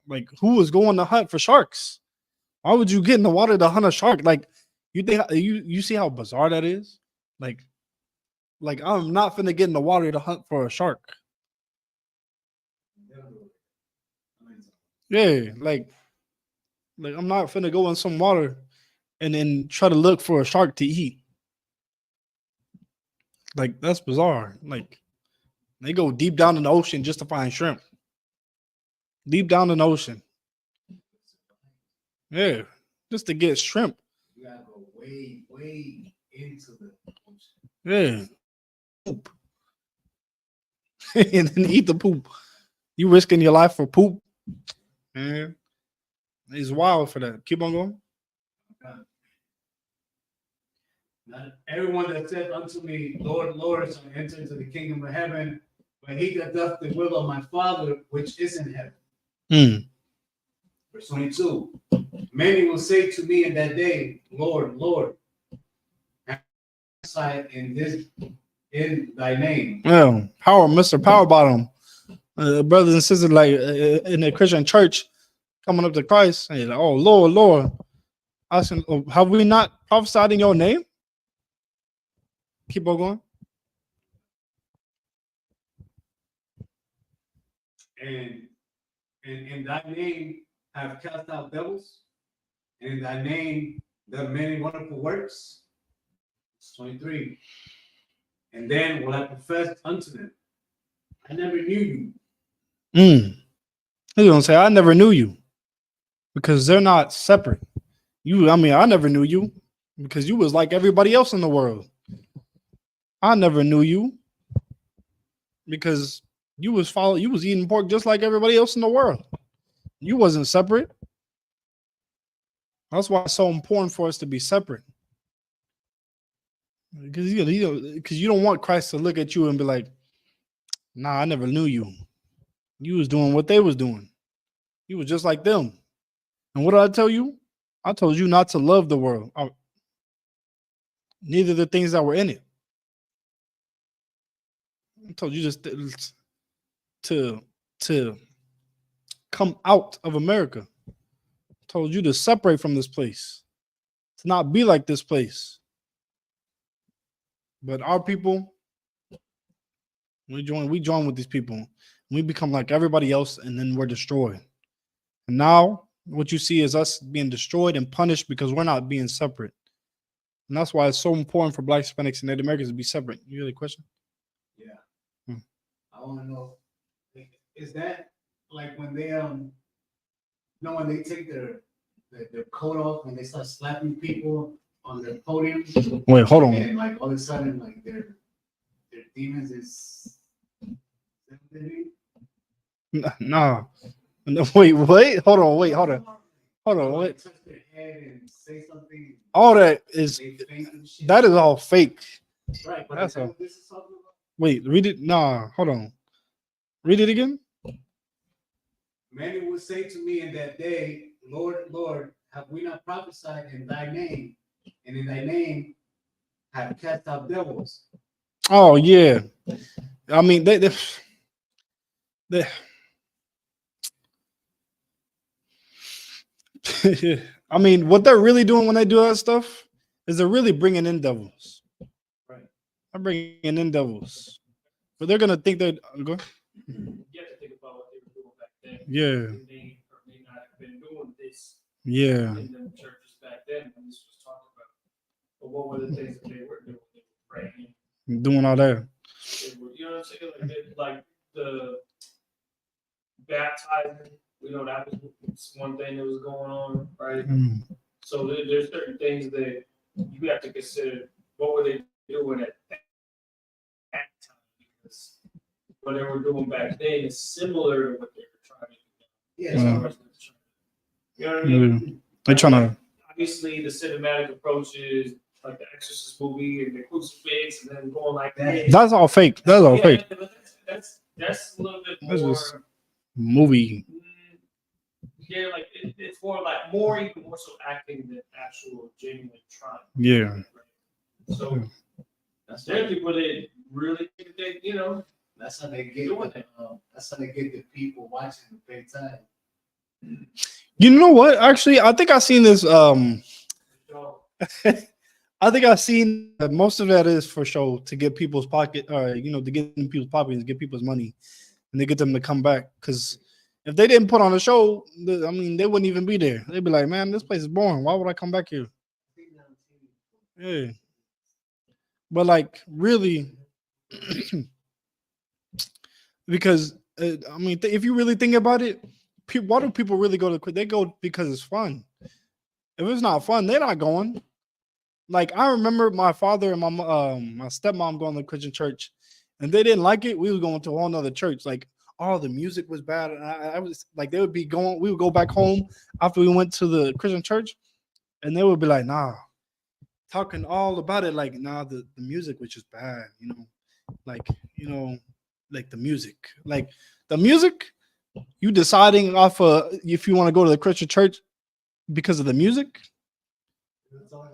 Like, who is going to hunt for sharks? Why would you get in the water to hunt a shark? Like, you think you see how bizarre that is? Like I'm not finna get in the water to hunt for a shark. Yeah, like I'm not finna go in some water and then try to look for a shark to eat. Like, that's bizarre. Like, they go deep down in the ocean just to find shrimp. Deep down in the ocean. Yeah, just to get shrimp. You gotta go way, way into the ocean. Yeah. Poop. And then eat the poop. You risking your life for poop? Man, it's wild for that. Keep on going. God. Not everyone that said unto me, Lord, Lord, shall enter into the kingdom of heaven, but he that doth the will of my Father which is in heaven. Verse 22. Many will say to me in that day, Lord, Lord, in thy name. Yeah, power, Mr. Power Bottom. Brothers and sisters, like in the Christian church, coming up to Christ, and like, oh Lord, Lord, asking, oh, have we not prophesied in your name? Keep on going. And in thy name have cast out devils, and in thy name done many wonderful works. Verse 23. And then will I profess unto them, I never knew you. He's gonna say, I never knew you, because they're not separate. I never knew you because you was like everybody else in the world. I never knew you because you was eating pork just like everybody else in the world. You wasn't separate. That's why it's so important for us to be separate. Because you don't want Christ to look at you and be like, nah, I never knew you. You was doing what they was doing. You was just like them. And what did I tell you? I told you not to love the world. Neither the things that were in it. I told you just to come out of America. I told you to separate from this place. To not be like this place. But our people, we join with these people. We become like everybody else, and then we're destroyed. And now what you see is us being destroyed and punished because we're not being separate. And that's why it's so important for Black, Hispanics, and Native Americans to be separate. You have a question? Yeah. I want to know, is that like when they when they take their coat off and they start slapping people on their podium? Wait, hold on. And like all of a sudden, like their demons is. Nah. No, wait, hold on, wait. What? All that is all fake. Right, but That's all. this is something about. Wait, read it. Nah, hold on. Read it again. Many will say to me in that day, Lord, Lord, have we not prophesied in thy name, and in thy name have cast out devils? Oh yeah. I mean they I mean, what they're really doing when they do that stuff is they're really bringing in devils. Right. They're bringing in devils. But they're going to think that. Go ahead. You have to think about what they were doing back then. Yeah. They may or may not have been doing this Yeah. in the churches back then when this was talked about. But what were the things that they were doing? They were praying. Doing all that. They were, you know what I'm saying? Like the baptizing. That was one thing that was going on, right? So there's certain things that you have to consider. What were they doing at that time? Because what they were doing back then is similar to what they were trying to do. Yeah. You know what I mean? They're trying to. Obviously, the cinematic approach is like the Exorcist movie and the crucifix, and then going like that. That's all fake. That's all fake. That's a little bit That's more just movie. Yeah, like it's more like even more so acting than actual genuine trying. Yeah. So that's people that really think that that's how they get that's how they get the people watching the big time. You know what? Actually, I think I've seen this. I think I've seen that most of that is for show to get people's pocket, to get in people's pockets, get people's money, and they get them to come back. Because if they didn't put on a show, I mean, they wouldn't even be there. They'd be like, man, this place is boring. Why would I come back here? Yeah. But like, really, because I mean, if you really think about it, why do people really go to? They go because it's fun. If it's not fun, they're not going. Like I remember my father and my stepmom going to the Christian church, and they didn't like it. We was going to a whole nother church. Like, oh, the music was bad. And I was like, they would be going. We would go back home after we went to the Christian church, and they would be like, nah, talking all about it, like, nah, the music was just bad, like, like the music, you deciding off if you want to go to the Christian church because of the music. That's all I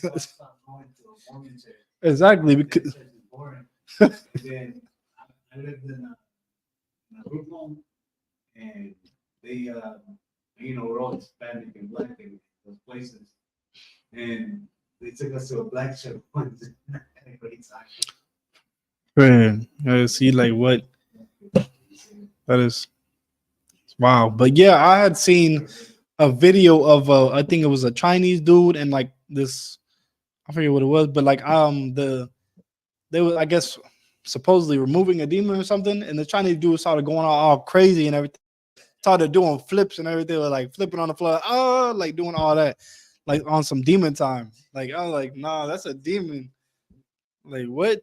gotta stop going to a Mormon church. Exactly, That because church is boring. And then I lived in a group home, and they, we're all Hispanic and black in those places, and they took us to a black church once. Had a great time. man, see, like, what that is, wow. But yeah, I had seen a video of I think it was a Chinese dude and like this, I forget what it was, but like they were, I guess, supposedly removing a demon or something, and the Chinese dude started going all crazy and everything, started doing flips and everything, like flipping on the floor, like doing all that, like on some demon time. Like I was like, nah, that's a demon. Like what?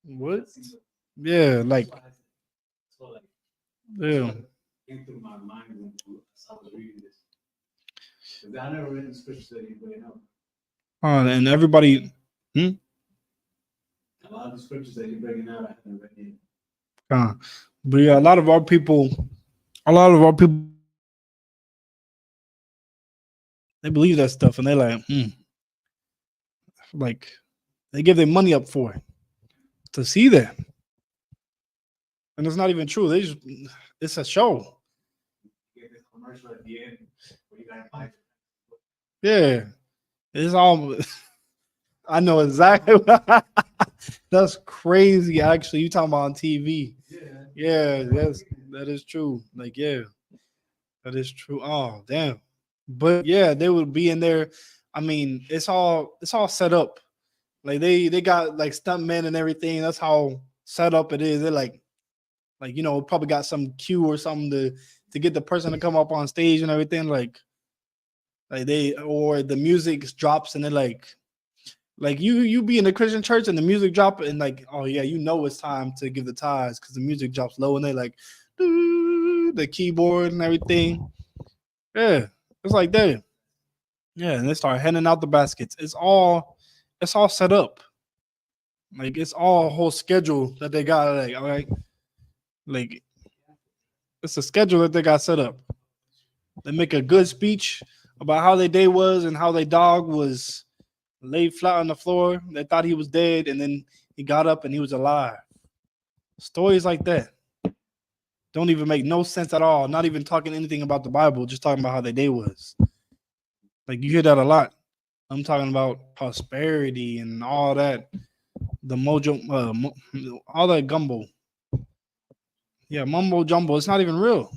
What? Yeah, like So like, yeah. came through my mind when I was reading this. Because I never read the scriptures that you bring up. And everybody, A lot of the scriptures that you're bringing out, I haven't read it. but yeah, a lot of our people, they believe that stuff, and they're like they give their money up for it to see that, and it's not even true. It's a show. You get this commercial at the end where you gotta buy it. Yeah, it's all. I know exactly. That's crazy. Actually, you talking about on TV? Yeah, that is true. Like, yeah, that is true. Oh, damn. But yeah, they would be in there. I mean, it's all set up. Like they got like stuntmen and everything. That's how set up it is. They're like probably got some cue or something to get the person to come up on stage and everything. Like they, or the music drops and they're like you be in the Christian church and the music drop and like, oh yeah, it's time to give the tithes because the music drops low and they like the keyboard and everything. Yeah, it's like that. Yeah, and they start handing out the baskets. It's all set up. Like it's all a whole schedule that they got. Like, all right, like it's a schedule that they got set up. They make a good speech about how their day was and how their dog was laid flat on the floor. They thought he was dead, and then he got up and he was alive. Stories like that don't even make no sense at all. Not even talking anything about the Bible, just talking about how their day was. Like you hear that a lot. I'm talking about prosperity and all that. The mojo, all that gumbo. Yeah, mumbo jumbo. It's not even real.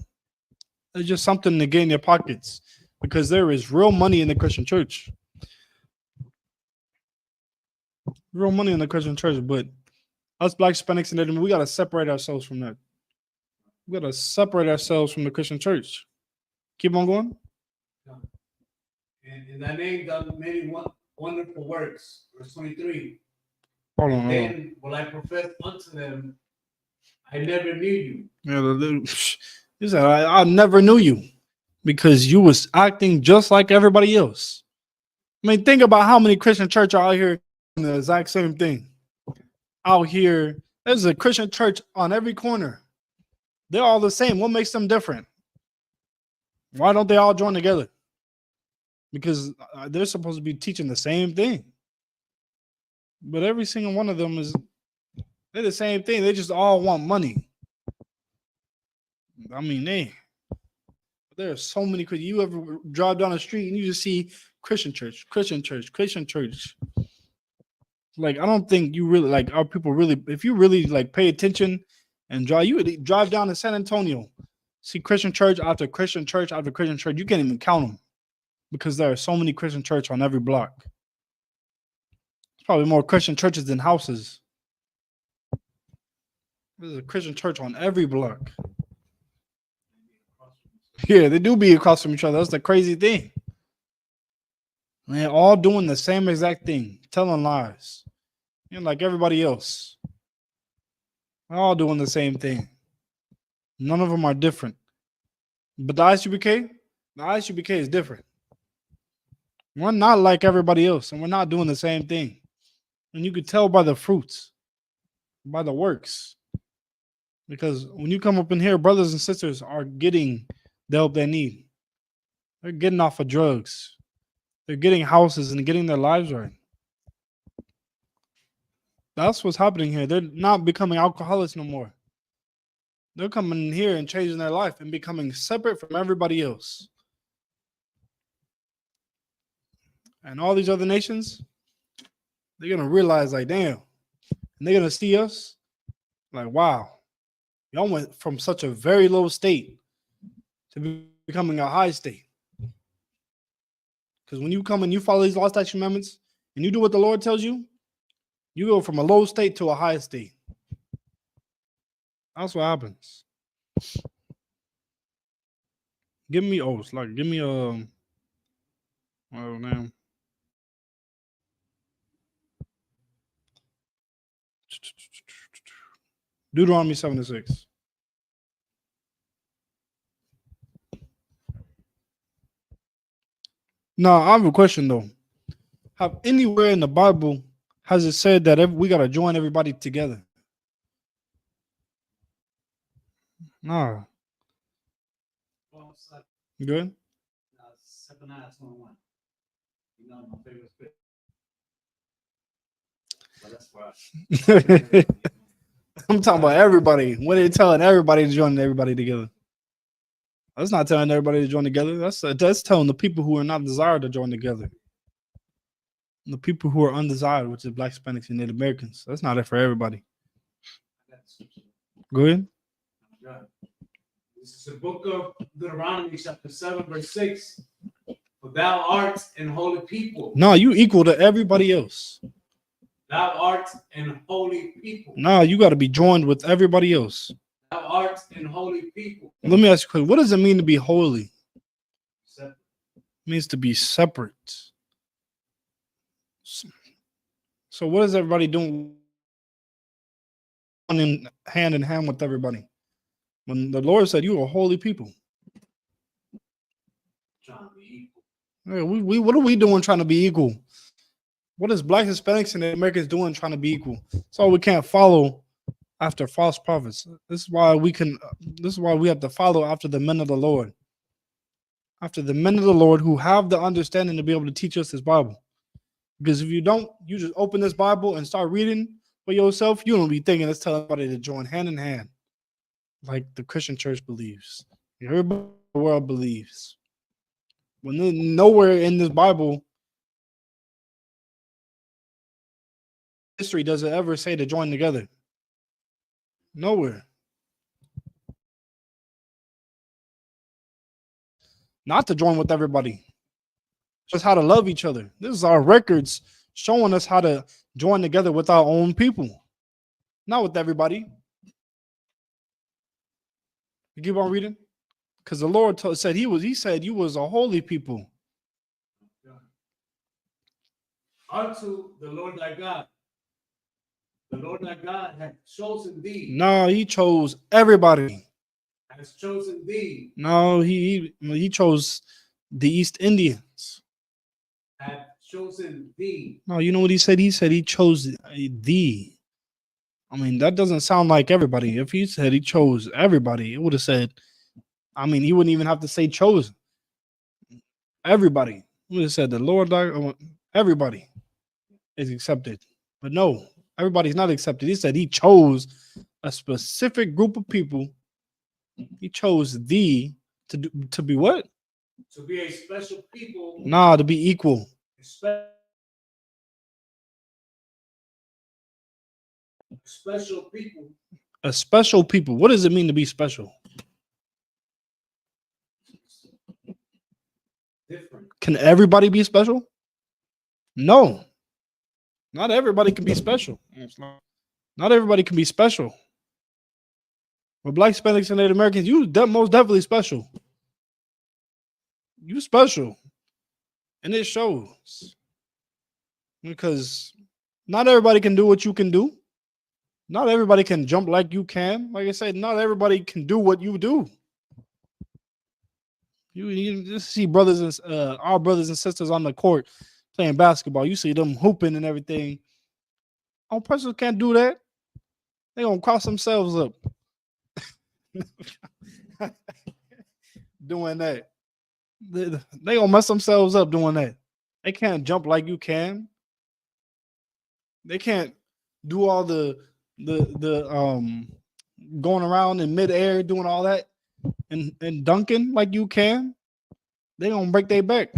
It's just something to get in your pockets because there is real money in the Christian church. Real money in the Christian church, but us black Hispanics and then we gotta separate ourselves from that. We gotta separate ourselves from the Christian church. Keep on going. And thy name done many wonderful works. Verse 23. Hold on. Then will I profess unto them, I never knew you. Yeah, he said, I never knew you because you was acting just like everybody else. I mean, think about how many Christian church are out here doing the exact same thing. Out here, there's a Christian church on every corner. They're all the same. What makes them different? Why don't they all join together? Because they're supposed to be teaching the same thing. But every single one of them they're the same thing. They just all want money. I mean, there are so many. You ever drive down the street and you just see Christian church, Christian church, Christian church. Like, I don't think you really, like, our people really, if you really, like, pay attention and you would drive down to San Antonio, see Christian church after Christian church after Christian church. You can't even count them because there are so many Christian church on every block. There's probably more Christian churches than houses. There's a Christian church on every block. Yeah, they do be across from each other. That's the crazy thing. They're all doing the same exact thing, telling lies. Like everybody else. They're all doing the same thing. None of them are different. But the ISUPK is different. We're not like everybody else, and we're not doing the same thing. And you could tell by the fruits, by the works. Because when you come up in here, brothers and sisters are getting the help they need. They're getting off of drugs. They're getting houses and getting their lives right. That's what's happening here. They're not becoming alcoholics no more. They're coming in here and changing their life and becoming separate from everybody else. And all these other nations, they're going to realize, like, damn. And they're going to see us like, wow. Y'all went from such a very low state to becoming a high state. Because when you come and you follow these law, statutes, commandments, and you do what the Lord tells you, you go from a low state to a high state. That's what happens. Give me oh man. Deuteronomy 7:6. No, I have a question though. Have anywhere in the Bible has it said that we gotta join everybody together? Nah. Good. You know, my favorite bit. But that's why. I'm talking about everybody. When they're telling everybody to join everybody together. That's not telling everybody to join together. That's telling the people who are not desired to join together. The people who are undesired, which is Black, Hispanics, and Native Americans. That's not it for everybody. Go ahead. This is the book of Deuteronomy, chapter 7, verse 6. For thou art an holy people. No, you equal to everybody else. Thou art an holy people. No, you got to be joined with everybody else. Thou art an holy people. Let me ask you a question. What does it mean to be holy? Separate. It means to be separate. So what is everybody doing hand in hand with everybody? When the Lord said you are holy people. Trying to be equal. Yeah, what are we doing trying to be equal? What is Black, Hispanics, and Americans doing trying to be equal? So we can't follow after false prophets. This is why we have to follow after the men of the Lord. After the men of the Lord who have the understanding to be able to teach us this Bible. Because if you don't, you just open this Bible and start reading for yourself, you don't be thinking it's telling everybody to join hand in hand. Like the Christian church believes. Everybody in the world believes. When nowhere in this Bible history does it ever say to join together. Nowhere. Not to join with everybody. Just how to love each other. This is our records showing us how to join together with our own people. Not with everybody. You keep on reading? Because the Lord said he said you was a holy people. Unto the Lord thy God. The Lord thy God hath chosen thee. No, he chose everybody. Has chosen thee. No, he chose the East Indians. Hath chosen thee. No, you know what he said? He said he chose thee. I mean, that doesn't sound like everybody. If he said he chose everybody, it would have said, I mean, he wouldn't even have to say chosen. Everybody. He would have said the Lord, everybody is accepted. But no, everybody's not accepted. He said he chose a specific group of people. He chose thee to be what? To be a special people. Nah, to be equal. Special people. A special people. What does it mean to be special? Different. Can everybody be special? No. Not everybody can be special. Not everybody can be special. But Black, Hispanics, and Native Americans, you most definitely special. You special. And it shows. Because not everybody can do what you can do. Not everybody can jump like you can. Like I said, not everybody can do what you do. You just see brothers and our brothers and sisters on the court playing basketball. You see them hooping and everything. Our persons can't do that. They gonna cross themselves up doing that. They gonna mess themselves up doing that. They can't jump like you can. They can't do all the going around in midair doing all that and dunking like you can. They gonna break their back.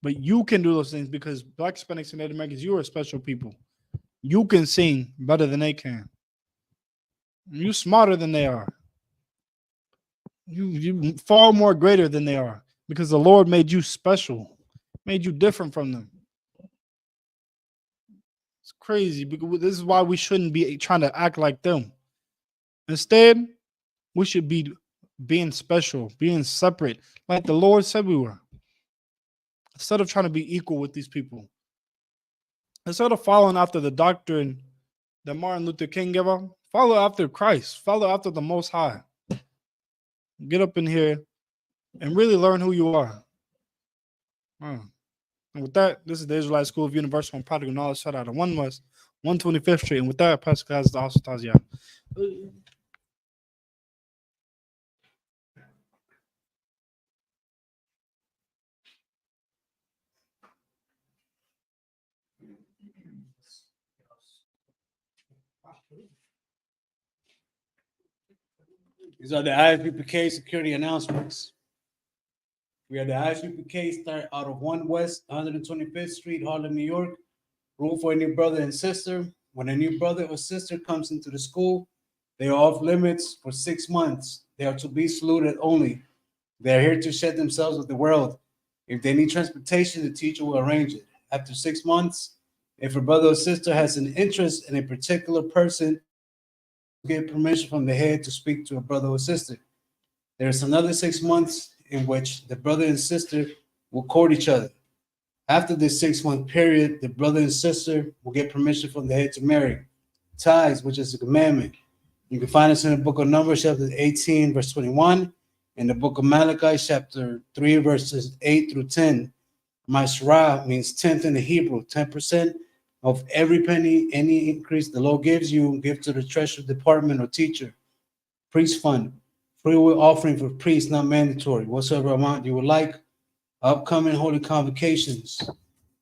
But you can do those things because Black, Hispanics, and Native Americans, you are special people. You can sing better than they can. You smarter than they are. You far more greater than they are because the Lord made you special, made you different from them. It's crazy because this is why we shouldn't be trying to act like them. Instead, we should be being special, being separate, like the Lord said we were. Instead of trying to be equal with these people, instead of following after the doctrine that Martin Luther King gave up, follow after Christ, follow after the Most High. Get up in here and really learn who you are. And with that, this is the Israelite School of Universal and Practical Knowledge. Shout out to 1 West, 125th Street. And with that, Pastor Class is also Tazia. These are the ISUPK security announcements. We have the ISUPK start out of 1 West, 125th Street, Harlem, New York. Room for a new brother and sister. When a new brother or sister comes into the school, they are off limits for 6 months. They are to be saluted only. They are here to share themselves with the world. If they need transportation, the teacher will arrange it. After 6 months, if a brother or sister has an interest in a particular person, get permission from the head to speak to a brother or sister. There is another 6 months in which the brother and sister will court each other. After this 6-month period, the brother and sister will get permission from the head to marry. Ties, which is a commandment. You can find this in the book of Numbers, chapter 18, verse 21, and the book of Malachi, chapter 3, verses 8 through 10. Masrah means 10th in the Hebrew, 10% of every penny, any increase the Lord gives you, give to the treasury department or teacher. Priest fund, free will offering for priests, not mandatory. Whatsoever amount you would like. Upcoming holy convocations.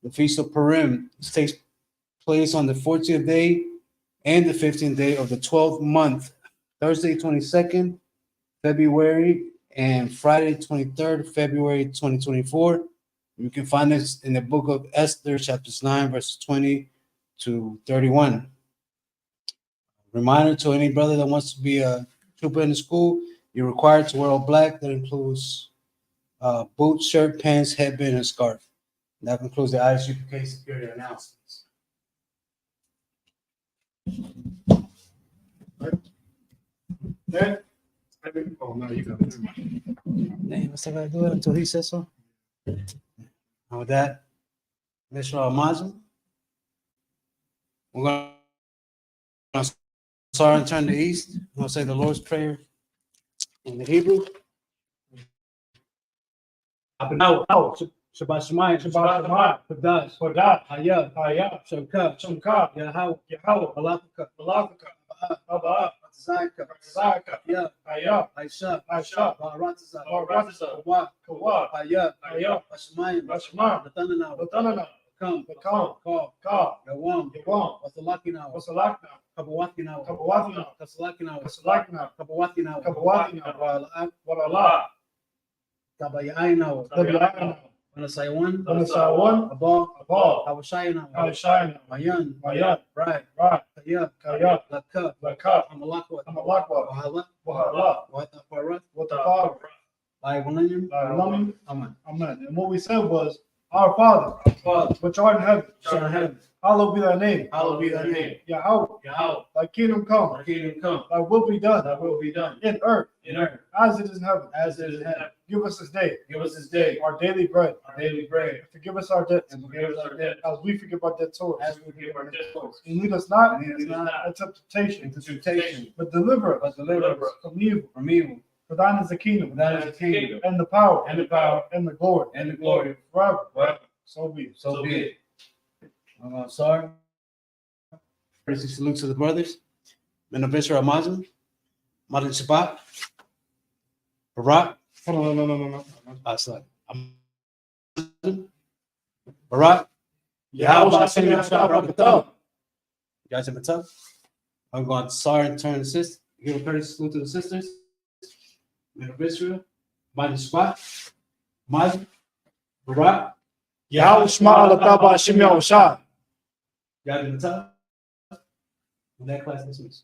The Feast of Purim takes place on the 14th day and the 15th day of the 12th month. Thursday, 22nd February and Friday, 23rd February 2024. You can find this in the book of Esther, chapters 9, verses 20 to 31. Reminder to any brother that wants to be a trooper in the school, you're required to wear all black. That includes boots, shirt, pants, headband, and scarf. That concludes the ISUPK security announcements. Yeah. Oh, no, you got it. Damn, what's I gotta do it until he says so? And with that, Mr. Almanzo, we're gonna start and turn to east. We're gonna say the Lord's Prayer in the Hebrew. Shabbat Shemayim, Shabbat Shemayim, Kodash, Kodash, Hayah, Hayah, Shamka, Shamka, Yahweh, Yahweh, Balaka, Balaka, Abba, Zaka, Zaka, Hayah, Hayah, Aisha, Aisha, Baratza, Baratza, Kawa, Kawa, Hayah, Hayah, Shemayim, Shemayim, Latanana, Latanana, Come, Come, Ka, Ka, Yawam, Yawam, Wasalakina, Wasalakna, Kabawakina, Kabawakina, Kasalakina, Kasalakna, Kabawakina, Kabawakina, Walala, Tabayaina, Tabiana, Wanasaiwan, Wanasawan, Abba, Abba, Awashayana, Aishayna, Mayan, Mayan, Right, Right, Kaya, Kaya, Laka, Laka, Amalakwa, Amalakwa, Wahala, Wahala, Wataparat, Watapara, Iwanayim, Amen. Amen. Amen. And what we said was, Our Father, which art in heaven, Son of heaven, hallowed be thy name. hallowed be thy name. Yahweh, Yahweh, thy kingdom come, thy kingdom come, thy will be done thy will be done in earth in earth as it is in heaven. as it is in heaven. Give us this day Give us this day our daily bread. our daily bread, And forgive us our debts and forgive us our debt as we forgive our debtors. as we forgive our debtors. And lead us not And lead us not into temptation, into temptation, but deliver us but deliver us from evil. from evil. For thine is the kingdom, That is the kingdom, and the power, and the power, and the glory, and the glory, forever. forever. So be it. So be it. Sorry. First, salute to the brothers. Men of Israel, Mazin, Madin Shabbat, Barak. Hold on, no. Sorry. Barak. Yahweh Hashem Yahshua Barakatah. You guys have been tough. I'm going to sorry and turn the sister. Give a courteous salute to the sisters. Men of Israel, Madin Shabbat, Mazin, Barak. Yahweh Shema Allah Hashem Yahushua. You guys have been tough. That class dismissed.